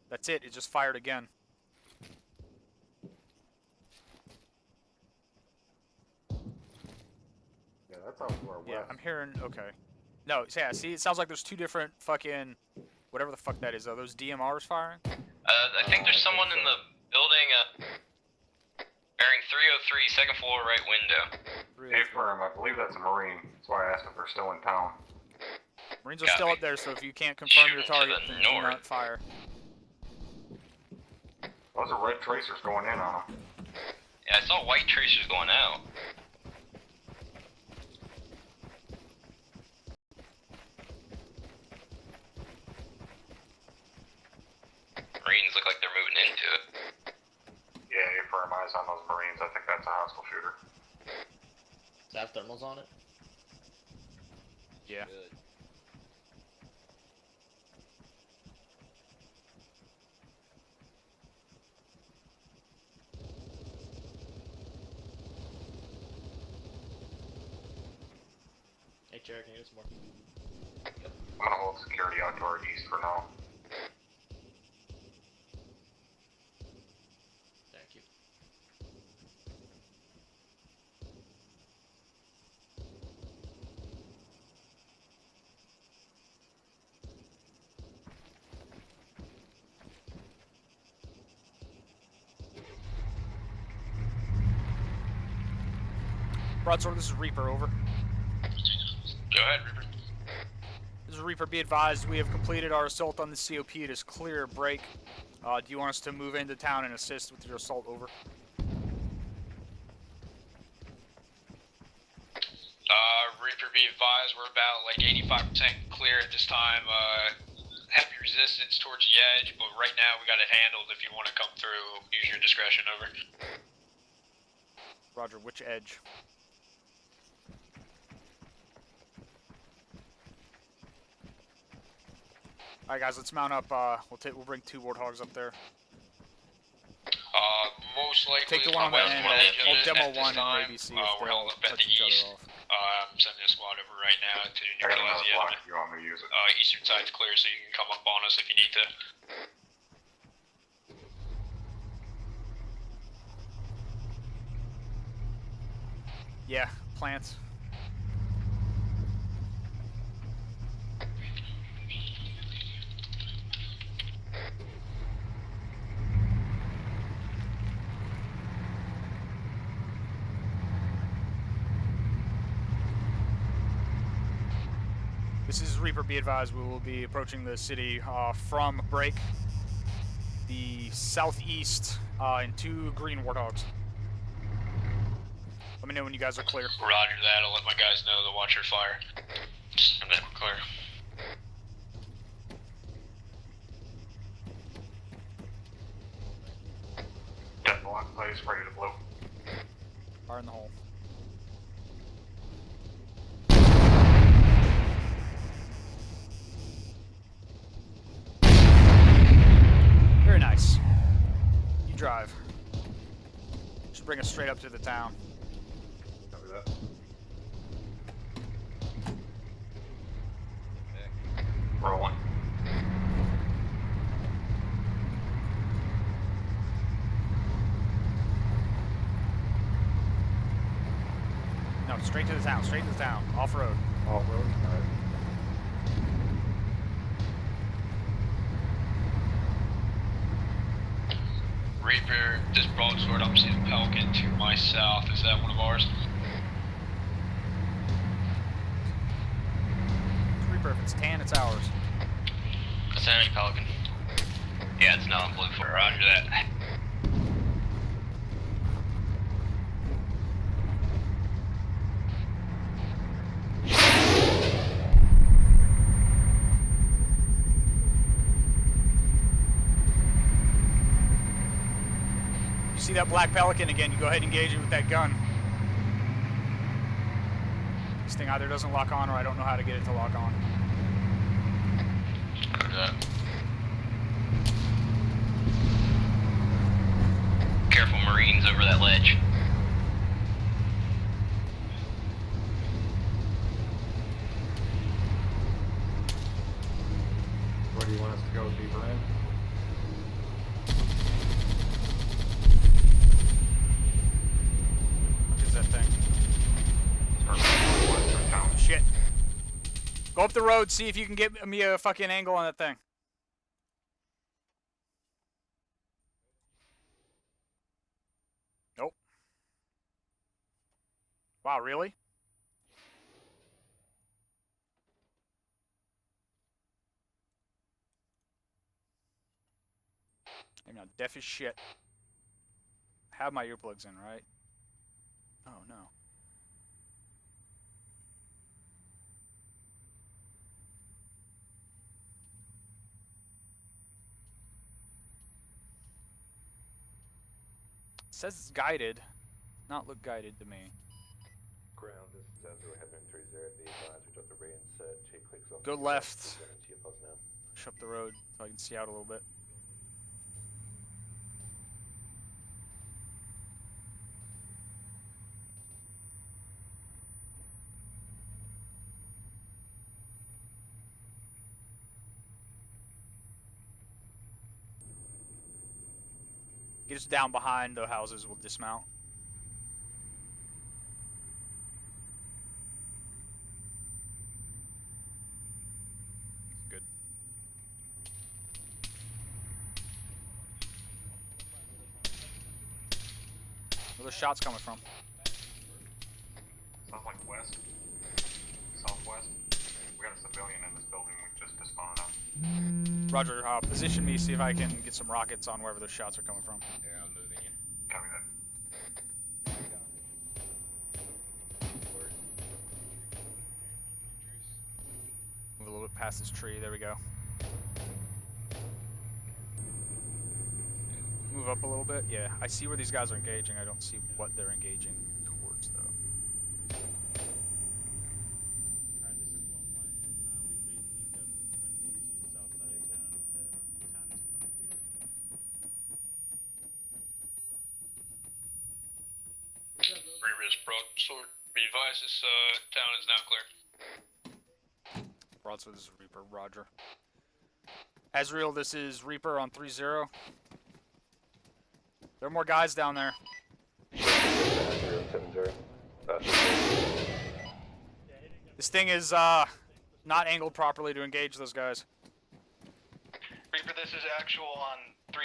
That's it. It just fired again. Yeah, that's out to our west. Yeah, I'm hearing. Okay. No, yeah. See, it sounds like there's two different fucking whatever the fuck that is. Are those DMRs firing? I think there's someone in the building, bearing 303, second floor, right window. Affirm, I believe that's a Marine. That's why I asked if they're still in town. Marines are still up there, so if you can't confirm your target, then do not fire. Those are red tracers going in on them. Yeah, I saw white tracers going out. Marines look like they're moving into it. Yeah, affirm, eyes on those Marines. I think that's a hostile shooter. Does that have thermals on it? Yeah. Good. Hey, Jared, can you get some more? I'm gonna hold security out to our east for now. Thank you. Broadsword, this is Reaper, over. Go ahead, Reaper. This is Reaper, be advised, we have completed our assault on the COP. It is clear break. Do you want us to move into town and assist with your assault, over? Reaper, be advised, we're about like 85% clear at this time. Heavy resistance towards the edge, but right now we got it handled. If you want to come through, use your discretion, over. Roger, which edge? Alright guys, let's mount up. We'll bring 2 Warthogs up there. Most likely Take the one on the end. I'll demo one and maybe see if we're held up they'll at touch the each east. other off. I'm sending a squad over right now to I got neutralize another the block enemy. if you want me to use it. Eastern side's clear, so you can come up on us if you need to. Yeah, plants. This is Reaper, be advised, we will be approaching the city from break, the southeast, in 2 green Warthogs. Let me know when you guys are clear. Roger that, I'll let my guys know to watch your fire. And then we're clear. Dead block place, ready to blow. Fire in the hole. Very nice. You drive. Should bring us straight up to the town. Copy that. Rolling. No, straight to the town, straight to the town. Off-road. Off-road? Alright. Reaper, this broadsword up to the Pelican to my south, is that one of ours? Reaper, if it's tan, it's ours. Percentage Pelican. Yeah, it's not on blue for roger that. You see see that black pelican again, you go ahead and engage it with that gun. This thing either doesn't lock on or I don't know how to get it to lock on. Careful, Marines over that ledge. Where do you want us to go deeper in? What is that thing? Shit. Go up the road, see if you can get me a fucking angle on that thing. Nope. Wow, really? I'm not deaf as shit. Have my earplugs in, right? Oh no. It says it's guided. Not look guided to me. Ground, this is Ezra, heading 30. The advise we got the reinsert. She clicks off. Go left. Into your pulse now. Push up the road so I can see out a little bit. Get us down behind the houses, we'll dismount. Good. Where the shots coming from? Sounds like west. Southwest. We got a civilian in this building we just dismounted on. Roger, position me, see if I can get some rockets on wherever those shots are coming from. Yeah, I'm moving you. Copy that. Move a little bit past this tree, there we go. Move up a little bit, yeah. I see where these guys are engaging, I don't see what they're engaging towards though. Reaper's broadsword. Be advised, this town is now clear. Broadsword, this is Reaper, roger. Azrael, this is Reaper on 3-0. There are more guys down there. This thing is not angled properly to engage those guys. Reaper, this is actual on 3-0.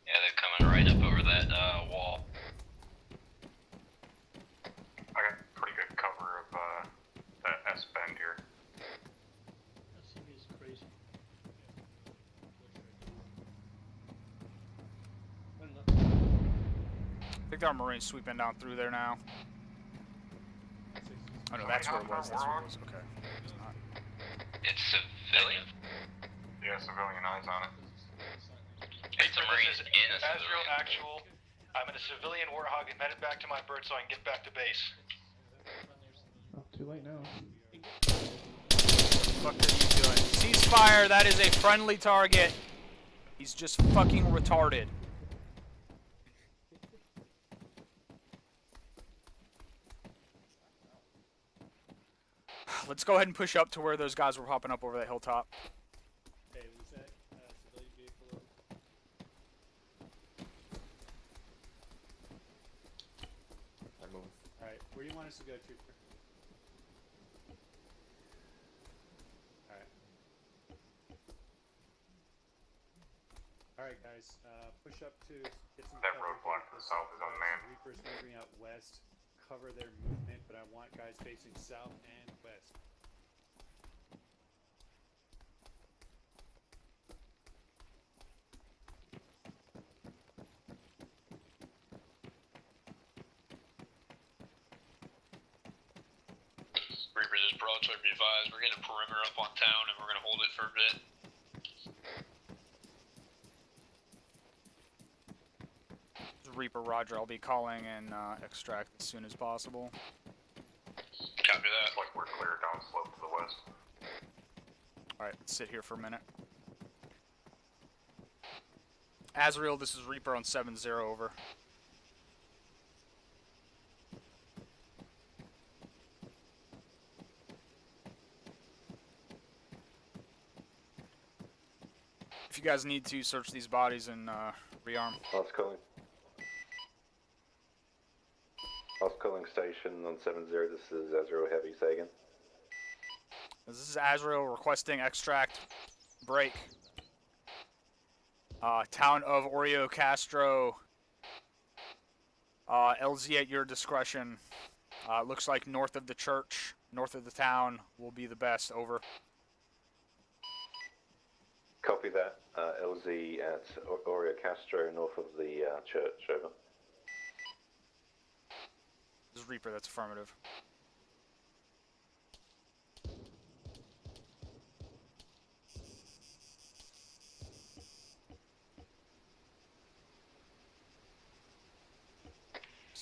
Yeah, they're coming right up over that wall. I got pretty good cover of that S bend here. SCV is crazy. I think there are Marines sweeping down through there now. Oh no, that's where it was. That's where it was. Okay. It's not. It's civilian. Yeah, civilian eyes on it. It's a Marine in a Azrael civilian. actual. I'm in a civilian Warthog and headed back to my bird so I can get back to base. Oh, too late now. What the fuck are you doing? Ceasefire, that is a friendly target. He's just fucking retarded. Let's go ahead and push up to where those guys were popping up over that hilltop. Hey, was that civilian vehicle? I'm moving. Alright, where do you want us to go, Trooper? Alright. Alright guys, push up to get some That cover. roadblock to the south is unmanned. Reapers moving out west. Cover their movement, but I want guys facing south and west. Reaper, this broadsword, be advised. We're getting a perimeter up on town and we're gonna hold it for a bit. Reaper, roger. I'll be calling and extract as soon as possible. Copy that. Like we're clear down slope to the west. Alright, let's sit here for a minute. Azrael, this is Reaper on 7-0, over. If you guys need to, search these bodies and rearm. Last calling. Last calling station on 7-0, this is Azrael Heavy, say again. This is Azrael requesting extract break. Town of Oreo Castro. LZ at your discretion. Looks like north of the church, north of the town will be the best, over. Copy that. LZ at Oreo Castro, north of the church, over. This is Reaper, that's affirmative.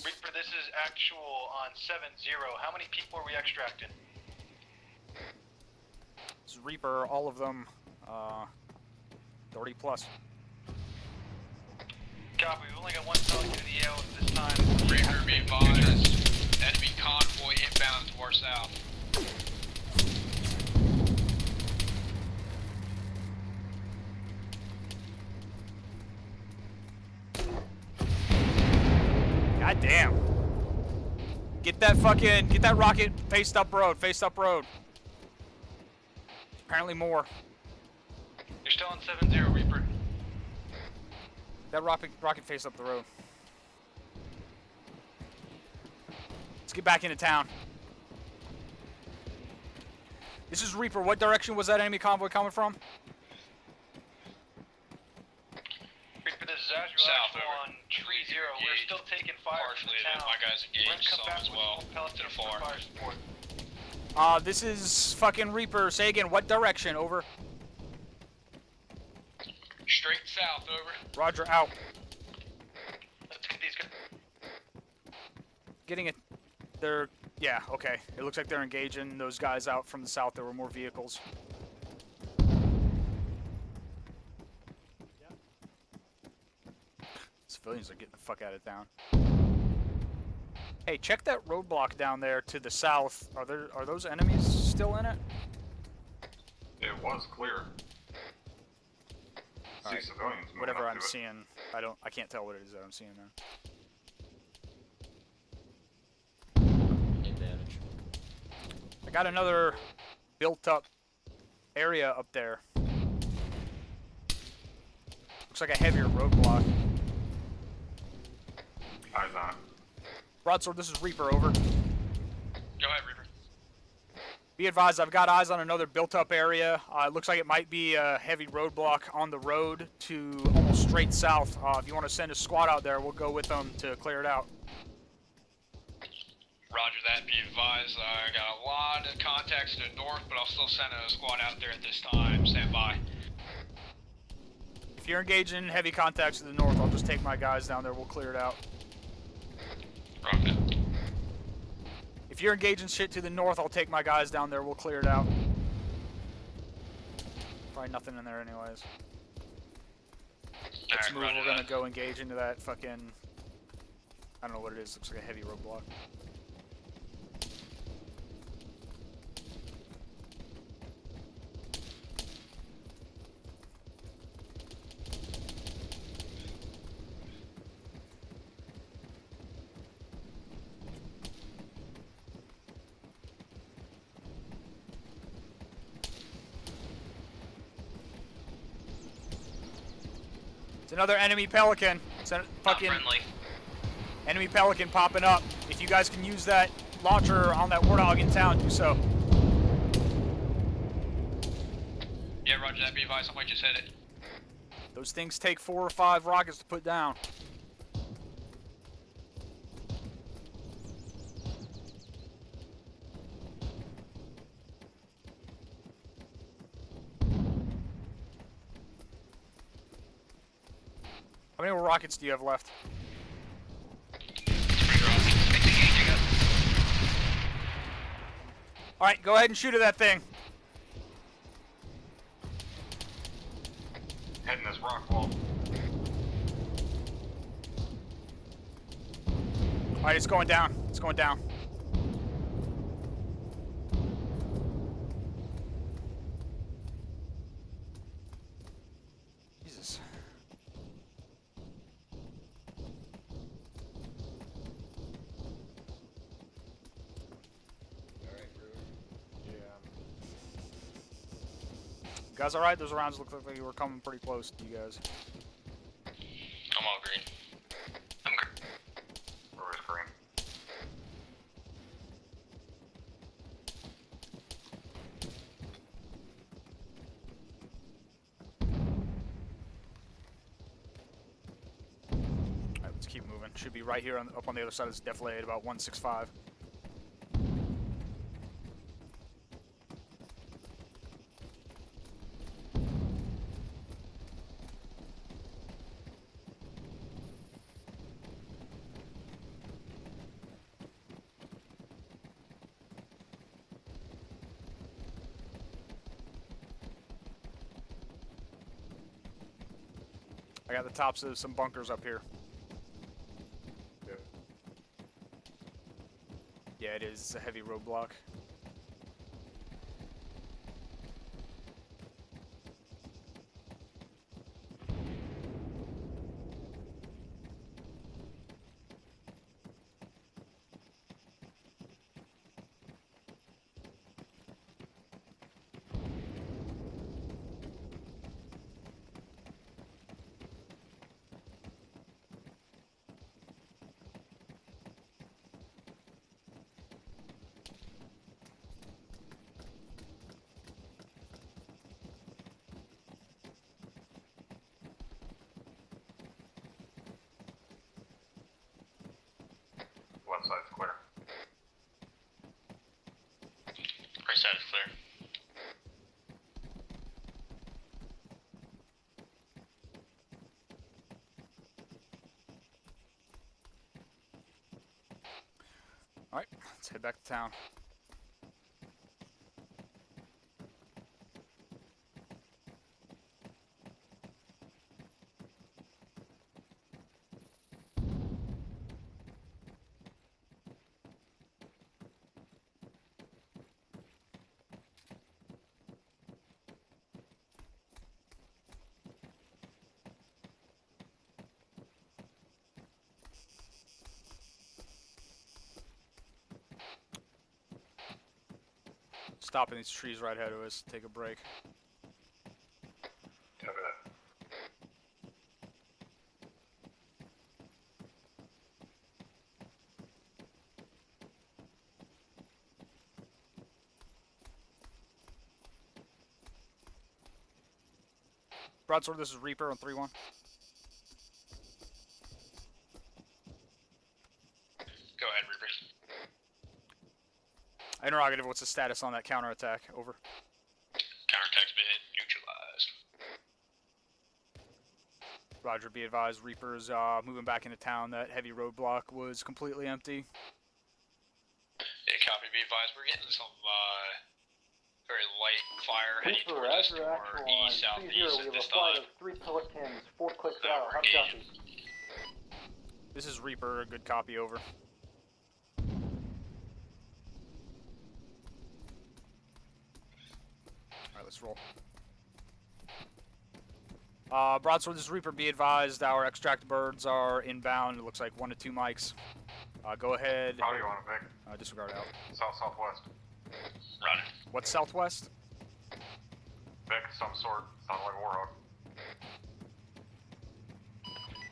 Reaper, this is actual on 7-0. How many people are we extracting? This is Reaper, all of them, 30 plus. Copy, we've only got one solid to the AO at this time. Reaper, be advised. Enemy convoy inbound to our south. God damn. Get that rocket faced up road, Apparently more. You're still on 7-0, Reaper. That rocket faced up the road. Let's get back into town. This is Reaper. What direction was that enemy convoy coming from? Reaper, this is Azrael South, on 3-0. We're still taking fire from Partially, the town. my guys engaged some as well. To the far. Fire support. This is fucking Reaper. Say again, what direction? Over. Straight south, over. Roger, out. Let's get these guys. Getting it. They're, yeah, okay. It looks like they're engaging those guys out from the south. There were more vehicles. Civilians are getting the fuck out of town. Hey, check that roadblock down there to the south. Are those enemies still in it? It was clear. See Alright, civilians moving whatever up I'm to it. seeing, I can't tell what it is that I'm seeing now. Advantage. I got another built-up area up there. Looks like a heavier roadblock. Eyes on it. Broadsword, this is Reaper, over. Go ahead, Reaper. Be advised, I've got eyes on another built-up area. It looks like it might be a heavy roadblock on the road to almost straight south. If you want to send a squad out there, we'll go with them to clear it out. Roger that, be advised. I got a lot of contacts to the north, but I'll still send a squad out there at this time. Stand by. If you're engaging heavy contacts to the north, I'll just take my guys down there. We'll clear it out. Roger. If you're engaging shit to the north, I'll take my guys down there. We'll clear it out. Probably nothing in there anyways. Let's move. We're gonna go engage into that fucking... I don't know what it is. Looks like a heavy roadblock. It's another enemy Pelican. It's a fucking friendly. enemy Pelican popping up. If you guys can use that launcher on that Warthog in town, do so. Yeah, roger that, be advised. I might just hit it. Those things take 4 or 5 rockets to put down. How many more rockets do you have left? 3 rockets. Engaging up. Alright, go ahead and shoot at that thing. Hitting this rock wall. Alright, it's going down. It's going down. Jesus. You guys alright? Those rounds look like you were coming pretty close to you guys. I'm all green. I'm green. Where's green? Alright, let's keep moving. Should be right here on, up on the other side of this defilade, about 165. I got the tops of some bunkers up here. Yep. Yeah, it is. It's a heavy roadblock. Left side's clear. Right side is clear. Alright, let's head back to town. Stopping these trees right ahead of us. Take a break. Copy that. Broadsword, this is Reaper on 3-1. Go ahead, Reaper. Interrogative, what's the status on that counterattack? Over. Counterattack's been neutralized. Roger, be advised, Reaper's moving back into town. That heavy roadblock was completely empty. Yeah, copy, be advised. We're getting some very light fire heading Reaper, towards us Azure to our actual on east, 3-0, southeast we at have this a flight time. of 3 Pelicans, 4 clicks We're out, how engaging. copy? This is Reaper, good copy, over. Alright, let's roll. Broadsword, this is Reaper, be advised, our extract birds are inbound. It looks like 1 to 2 mics. Go ahead. How do you want it, Vic? Disregard out. Southwest. Roger. What's southwest? Vic, some sort. Sound like a warhawk.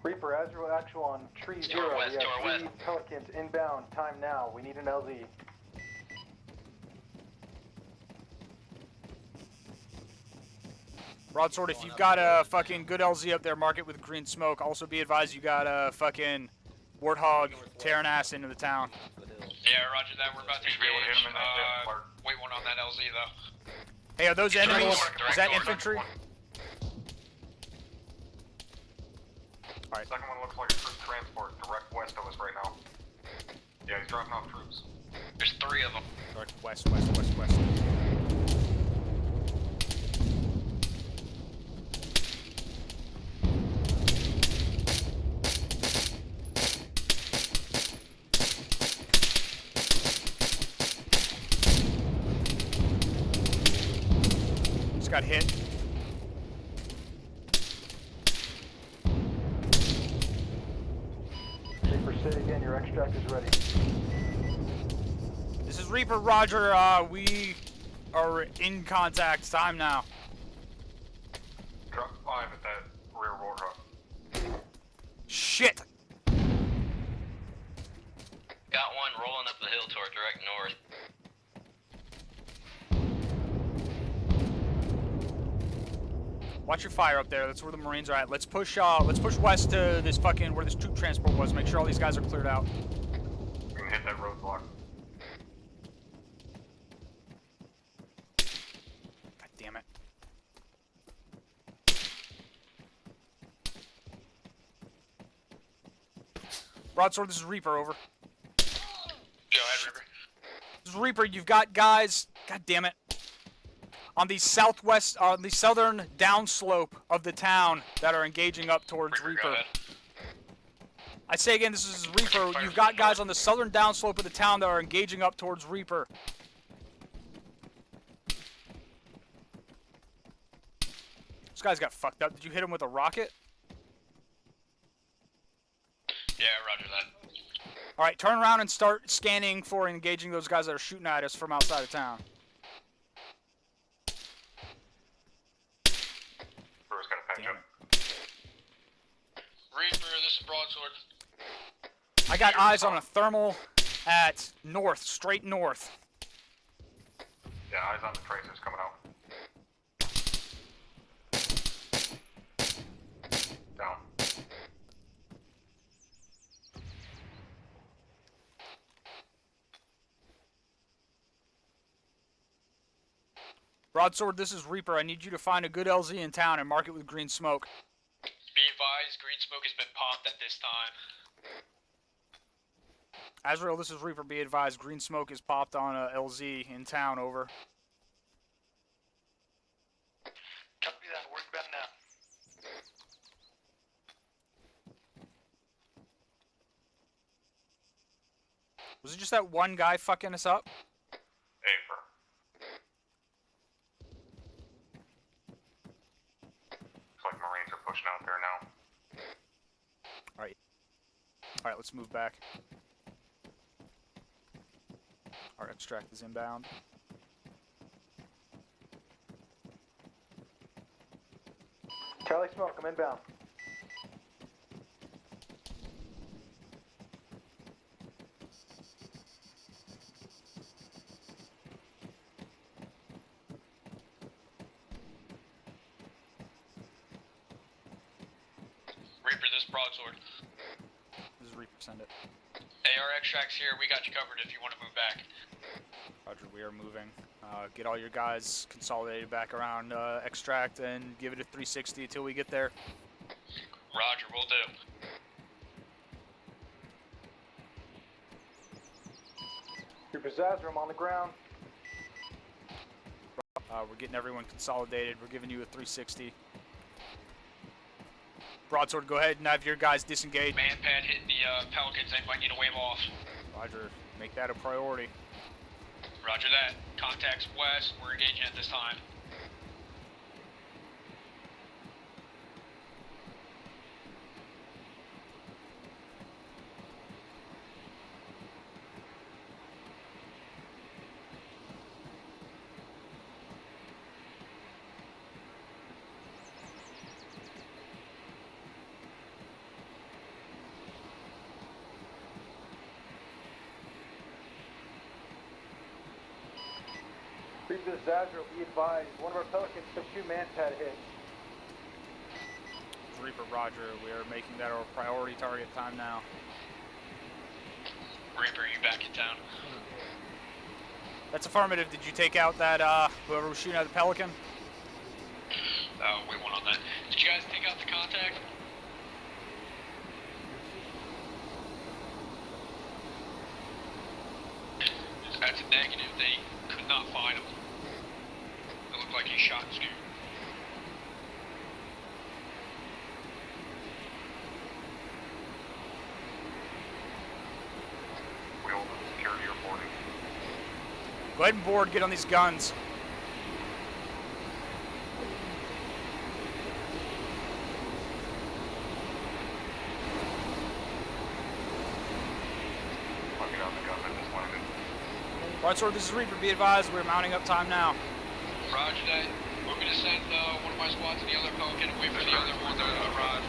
Reaper, Azure actual on tree 0, Northwest, we have northwest. 3 Pelicans inbound, time now, we need an LZ. Broadsword, if you've got a fucking good LZ up there, mark it with green smoke. Also be advised you got a fucking warthog tearing ass into the town. Yeah, roger that. We're about to Should be able to hit engage. him in that jet flirt. Wait one on that LZ, though. Hey, are those enemies? Direct Is that door, infantry? Alright. Second one looks like a troop transport direct west of us right now. Yeah, he's dropping off troops. There's 3 of them. Direct west, west, west, west. Just got hit. Reaper, say again, your extract is ready. This is Reaper, Roger. We are in contact. Time now. Drop 5 at that rear warthog. Shit! Got one rolling up the hill toward direct north. Watch your fire up there. That's where the Marines are at. Let's push west to this fucking where this troop transport was. Make sure all these guys are cleared out. We can hit that roadblock. God damn it. Broadsword, this is Reaper, over. Go ahead, Reaper. This is Reaper, you've got guys, god damn it, on the southern downslope of the town that are engaging up towards Reaper. I say again, this is Reaper. You've got guys on the southern downslope of the town that are engaging up towards Reaper. This guy's got fucked up. Did you hit him with a rocket? Yeah, roger that. Alright, turn around and start scanning for engaging those guys that are shooting at us from outside of town. Brewer's got a patch up. Reaper, this is Broadsword. I got eyes on a thermal at north, straight north. Yeah, eyes on the tracers coming out. Down. Broadsword, this is Reaper. I need you to find a good LZ in town and mark it with green smoke. Be advised, green smoke has been popped at this time. Azrael, this is Reaper. Be advised, green smoke is popped on a LZ in town, over. Copy that. Work better now. Was it just that one guy fucking us up? Aper. Looks like Marines are pushing out there now. Alright, let's move back. Our extract is inbound. Charlie Smoke, I'm inbound. Reaper, this is Broadsword. This is Reaper, send it. AR extracts here, we got you covered if you want to move back. Roger, we are moving. Get all your guys consolidated back around extract and give it a 360 until we get there. Roger, will do. Reaper Zazra, I'm on the ground. We're getting everyone consolidated. We're giving you a 360. Broadsword, go ahead and have your guys disengage. Manpad hitting the Pelicans, they might need to wave off. Roger, make that a priority. Roger that. Contacts west, we're engaging at this time. Reaper Zazra, be advised, one of our Pelicans took 2 Manpad hits. Reaper, Roger, we are making that our priority target time now. Reaper, you back in town? That's affirmative. Did you take out that, whoever was shooting at the Pelican? We won on that. Did you guys take out the contact? Negative, they could not find him. It looked like he shot and scared. We hold the security reporting. Go ahead and board, get on these guns. Fucking out the gun at this point. Broadsword, this is Reaper. Be advised, we're mounting up time now. Roger that. Want me to send one of my squads to the other Pelican and wait for the other one to arrive?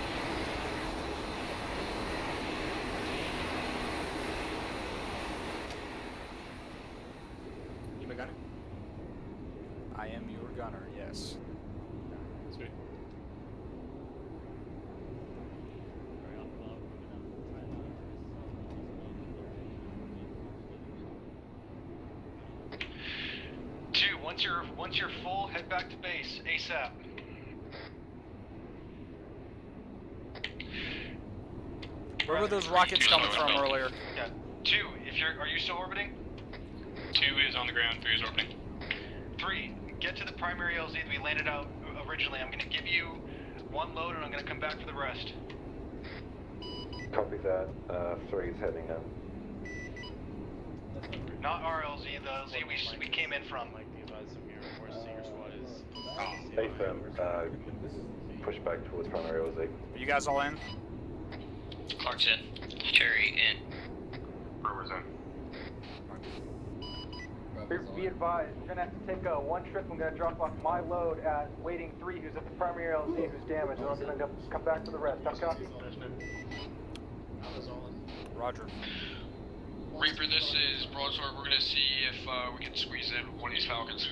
You my gunner? I am your gunner, yes. Sweet. Once you're full, head back to base ASAP. Where were those rockets coming from earlier? Yeah. 2, are you still orbiting? 2 is on the ground, 3 is orbiting. 3, get to the primary LZ that we landed out originally. I'm gonna give you 1 load and I'm gonna come back for the rest. Copy that. 3 is heading in. Not our LZ, the LZ we came in from. Affirm. Push back towards primary LZ. Are you guys all in? Clark's in. Cherry in. Brewer's in. Be advised, we're gonna have to take one trip. I'm gonna drop off my load at waiting 3, who's at the primary LZ, who's damaged, and I'm gonna come back for the rest. I'm copy. Roger. Reaper, this is Broadsword. We're gonna see if we can squeeze in one of these Falcons.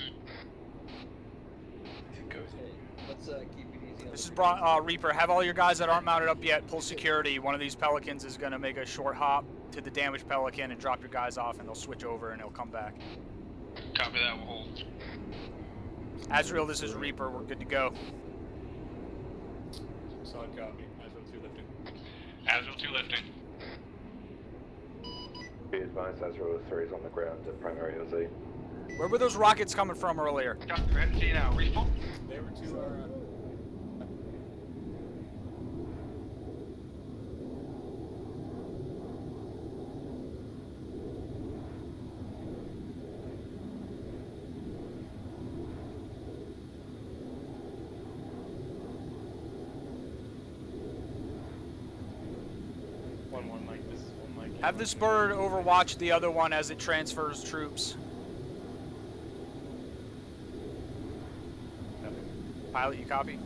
Let's keep it easy. This is Reaper. Have all your guys that aren't mounted up yet pull security. One of these Pelicans is going to make a short hop to the damaged Pelican and drop your guys off, and they'll switch over and they'll come back. Copy that, we'll hold. Azrael, this is Reaper. We're good to go. Solid copy. Azrael 2 lifting. Azrael 2 lifting. Be advised, Azrael 3 is on the ground at primary LZ. Where were those rockets coming from earlier? Copy, we're heading to you now. Refuel? They were to our... Have this bird overwatch the other one as it transfers troops. Pilot, you copy?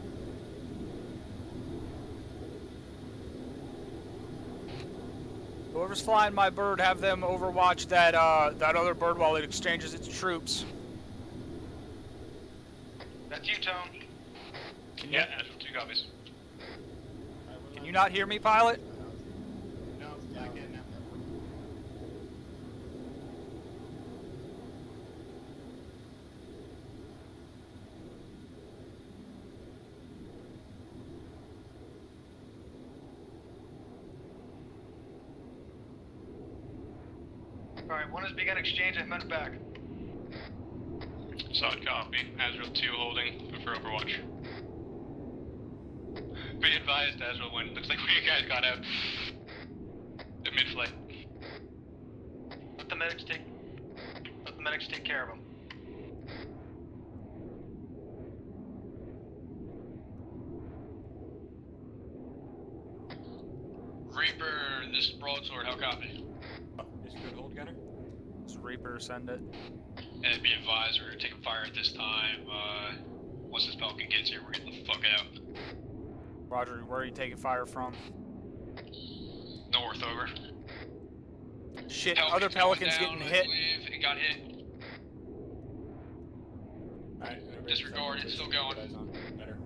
Whoever's flying my bird, have them overwatch that that other bird while it exchanges its troops. That's you, Tone. Yeah, Azrael 2 copies. Can you not hear me, pilot? No, yeah, I can now. Alright, 1 has begun exchange and meant back. Solid copy. Azrael 2 holding for Overwatch. Be advised, Azrael 1. Looks like you guys got out at mid-flight. Let the medics take care of them. Reaper, this is Broadsword. How copy? Is good hold, gunner? This is Reaper, send it. And be advised, we're taking fire at this time. Once this Pelican gets here, we're getting the fuck out. Roger, where are you taking fire from? North, over. Shit, Pelican's other Pelicans going down, getting I hit. believe. It got hit. Alright, Disregard, it's still going. Better.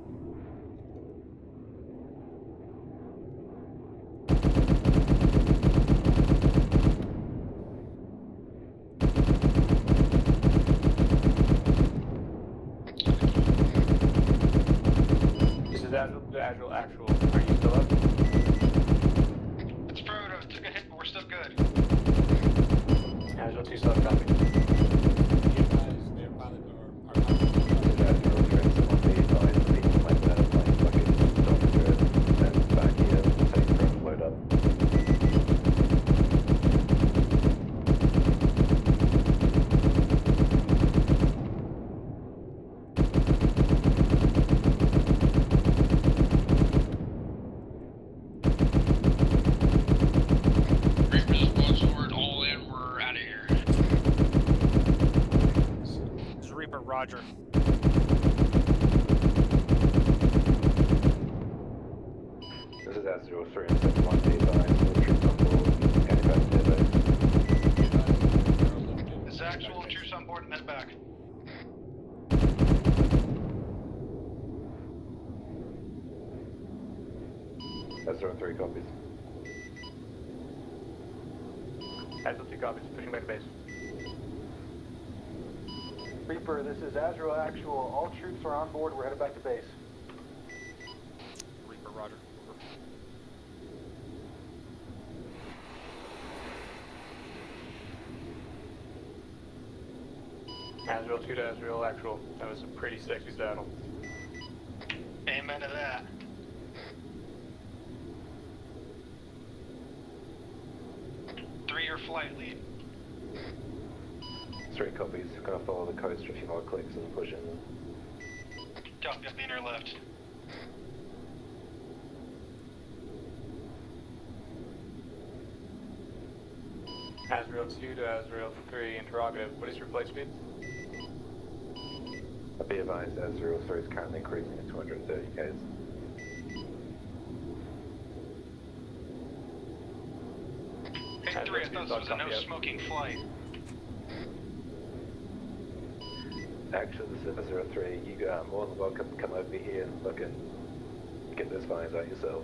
This is Agile actual. Are you still up? It's affirmative. Took a hit, but we're still good. Agile 2 solid copy. Roger. This is S03 and 71 advised. All troops on board. Heading back to their base. This is actual, troops on board and head back. S03 copies. Casualty copies, pushing back to base. Reaper, this is Azrael Actual. All troops are on board. We're headed back to base. Reaper, Roger. Over. Azrael 2 to Azrael Actual. That was a pretty sexy battle. Amen to that. Three-year flight lead. 3 copies. Gonna follow the coast for a few more clicks and push in. Copy up the inner left. Azrael 2 to Azrael 3, interrogative. What is your flight speed? Be advised, S03 is currently cruising at 230 k's. Hey, 3, I thought this was a no-smoking flight. Actually, this is 03. You are more than welcome to come over here and fucking get those fines out yourself.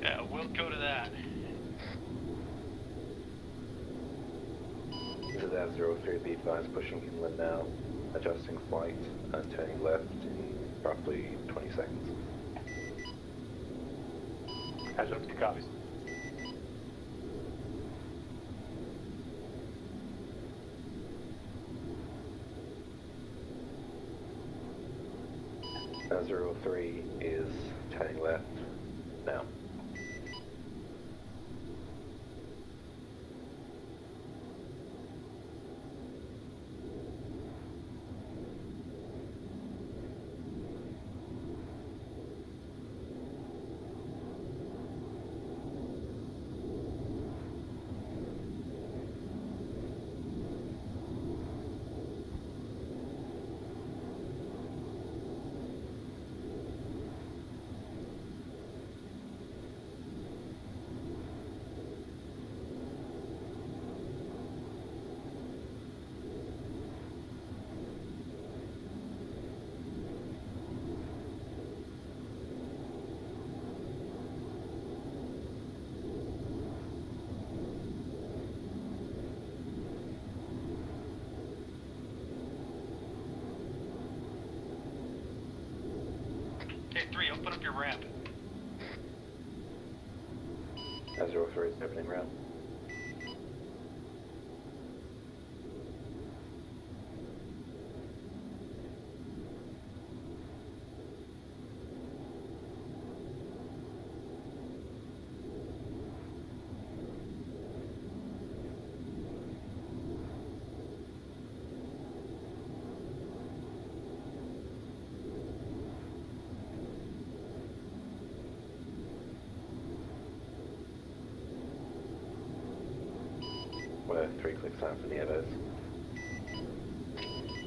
Yeah, we'll go to that. This is 03. Be advised, pushing inland now, adjusting flight and turning left in roughly 20 seconds. Azrael 2 copies. S03 is turning left now. Hey, 3, open up your ramp. S03 is opening ramp. We're 3 clicks out from the others.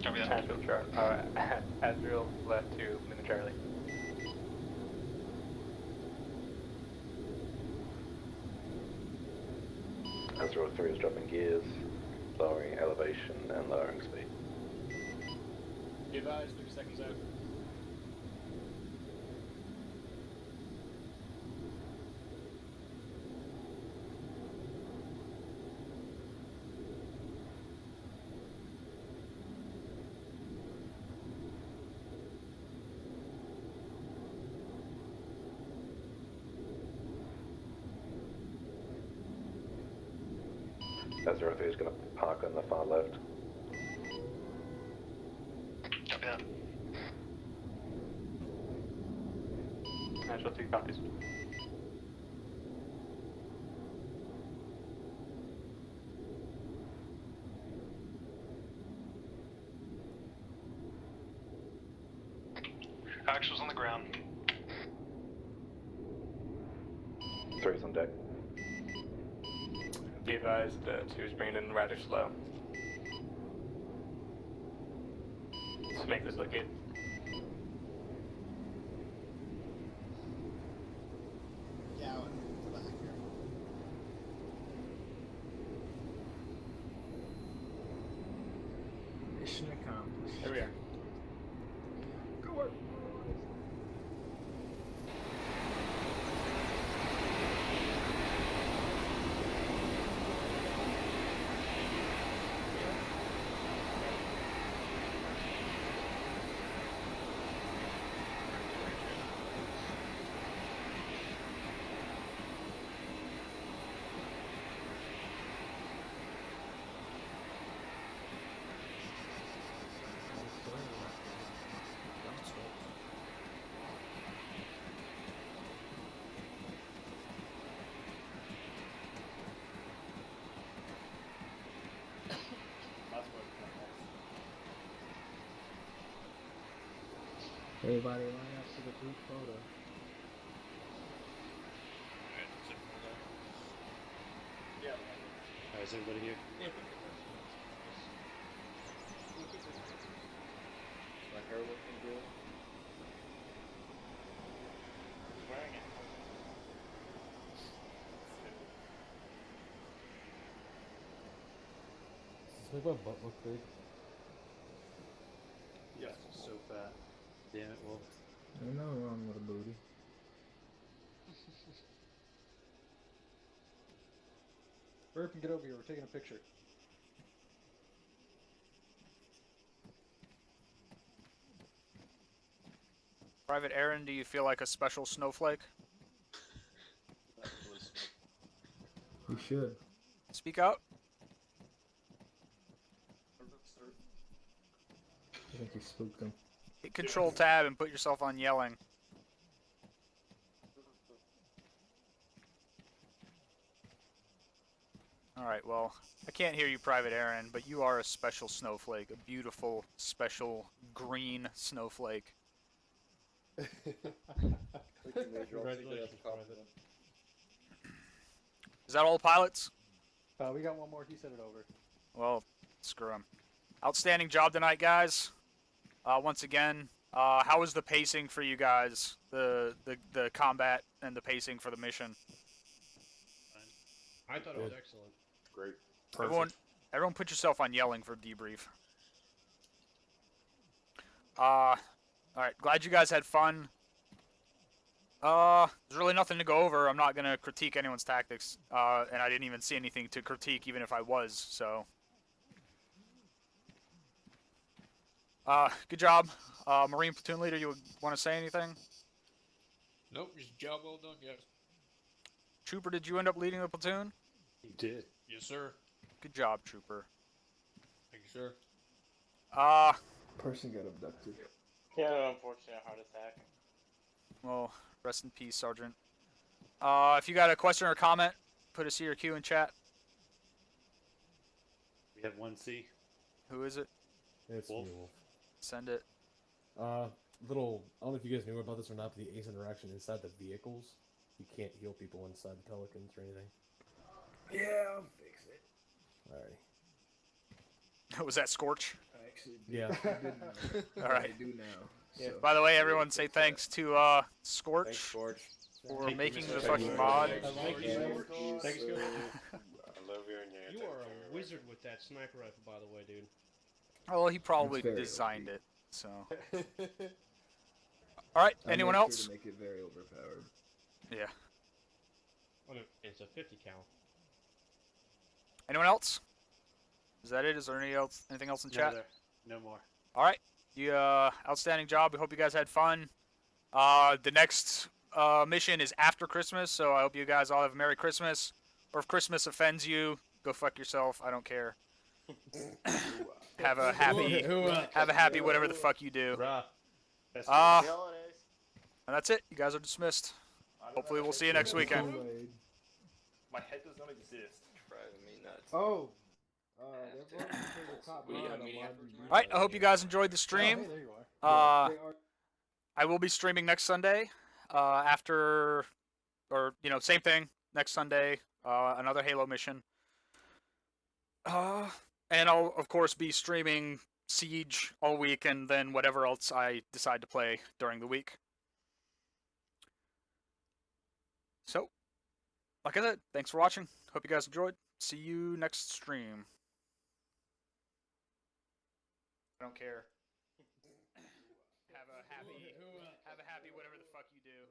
Copy that. Azrael Charlie. Azrael left to Lima Charlie. S03 is dropping gears, lowering elevation and lowering speed. Be advised, 30 seconds out. S03 is going to park on the far left. Copy that. Azrael 2 copies. Actuals on the ground. 3's on deck. Be advised, 2 is bringing in rather slow. Let's make this look good. Gowan, to the hacker. Mission accomplished. There we are. Good work. Everybody line up for the group photo. Is everybody here? Yeah. My hair looking good. Who's wearing it? Does this make my butt look big? Yes, so fat. Damn it, Wolf. Ain't nothing wrong with a booty. Burp and get over here. We're taking a picture. Private Aaron, do you feel like a special snowflake? You should. Speak out. I think you spooked him. Hit Control Tab and put yourself on yelling. Alright, well, I can't hear you, Private Aaron, but you are a special snowflake. A beautiful, special, green snowflake. Congratulations, Private. Is that all, pilots? We got one more. He sent it over. Well, screw him. Outstanding job tonight, guys. Once again, how was the pacing for you guys? The combat and the pacing for the mission? I thought it was excellent. Great. Everyone put yourself on yelling for debrief. Alright, glad you guys had fun. There's really nothing to go over. I'm not going to critique anyone's tactics. And I didn't even see anything to critique, even if I was, so. Good job. Marine Platoon Leader, you want to say anything? Nope, just job well done, guys. Trooper, did you end up leading the platoon? He did. Yes, sir. Good job, Trooper. Thank you, sir. Person got abducted. Yeah, unfortunate heart attack. Well, rest in peace, Sergeant. If you got a question or comment, put a C or Q in chat. We have 1C. Who is it? It's Wolf. me, Wolf. Send it. I don't know if you guys knew about this or not, but the ace interaction inside the vehicles, you can't heal people inside the Pelicans or anything. Yeah, I'll fix it. Alrighty. Was that Scorch? I actually Yeah. I did know. All right. I do now. Yeah. So. By the way, everyone say thanks to Scorch, Thanks, George. for making the fucking mod. Thank you. Thanks, I love you and You are a wizard with that sniper rifle, by the way, dude. Oh, well, he probably It's very designed OP. it, so. All right, I anyone made sure else? to make it very overpowered. Yeah. Well, it's a 50 cal. Anyone else? Is that it? Is there anything else in chat? No more. All right. You outstanding job. We hope you guys had fun. The next mission is after Christmas, so I hope you guys all have a Merry Christmas. Or if Christmas offends you, go fuck yourself. I don't care. Have a happy whatever the fuck you do. And that's it. You guys are dismissed. Hopefully we'll see you next weekend. My head does not exist. Driving me nuts. Oh. Alright, I hope you guys enjoyed the stream. Hey, there you are. I will be streaming next Sunday. After, or, same thing. Next Sunday, another Halo mission. And I'll, of course, be streaming Siege all week, and then whatever else I decide to play during the week. So, like I said, thanks for watching. Hope you guys enjoyed. See you next stream. I don't care. Have a happy whatever the fuck you do. And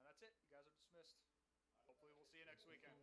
that's it. You guys are dismissed. Hopefully we'll see you next weekend.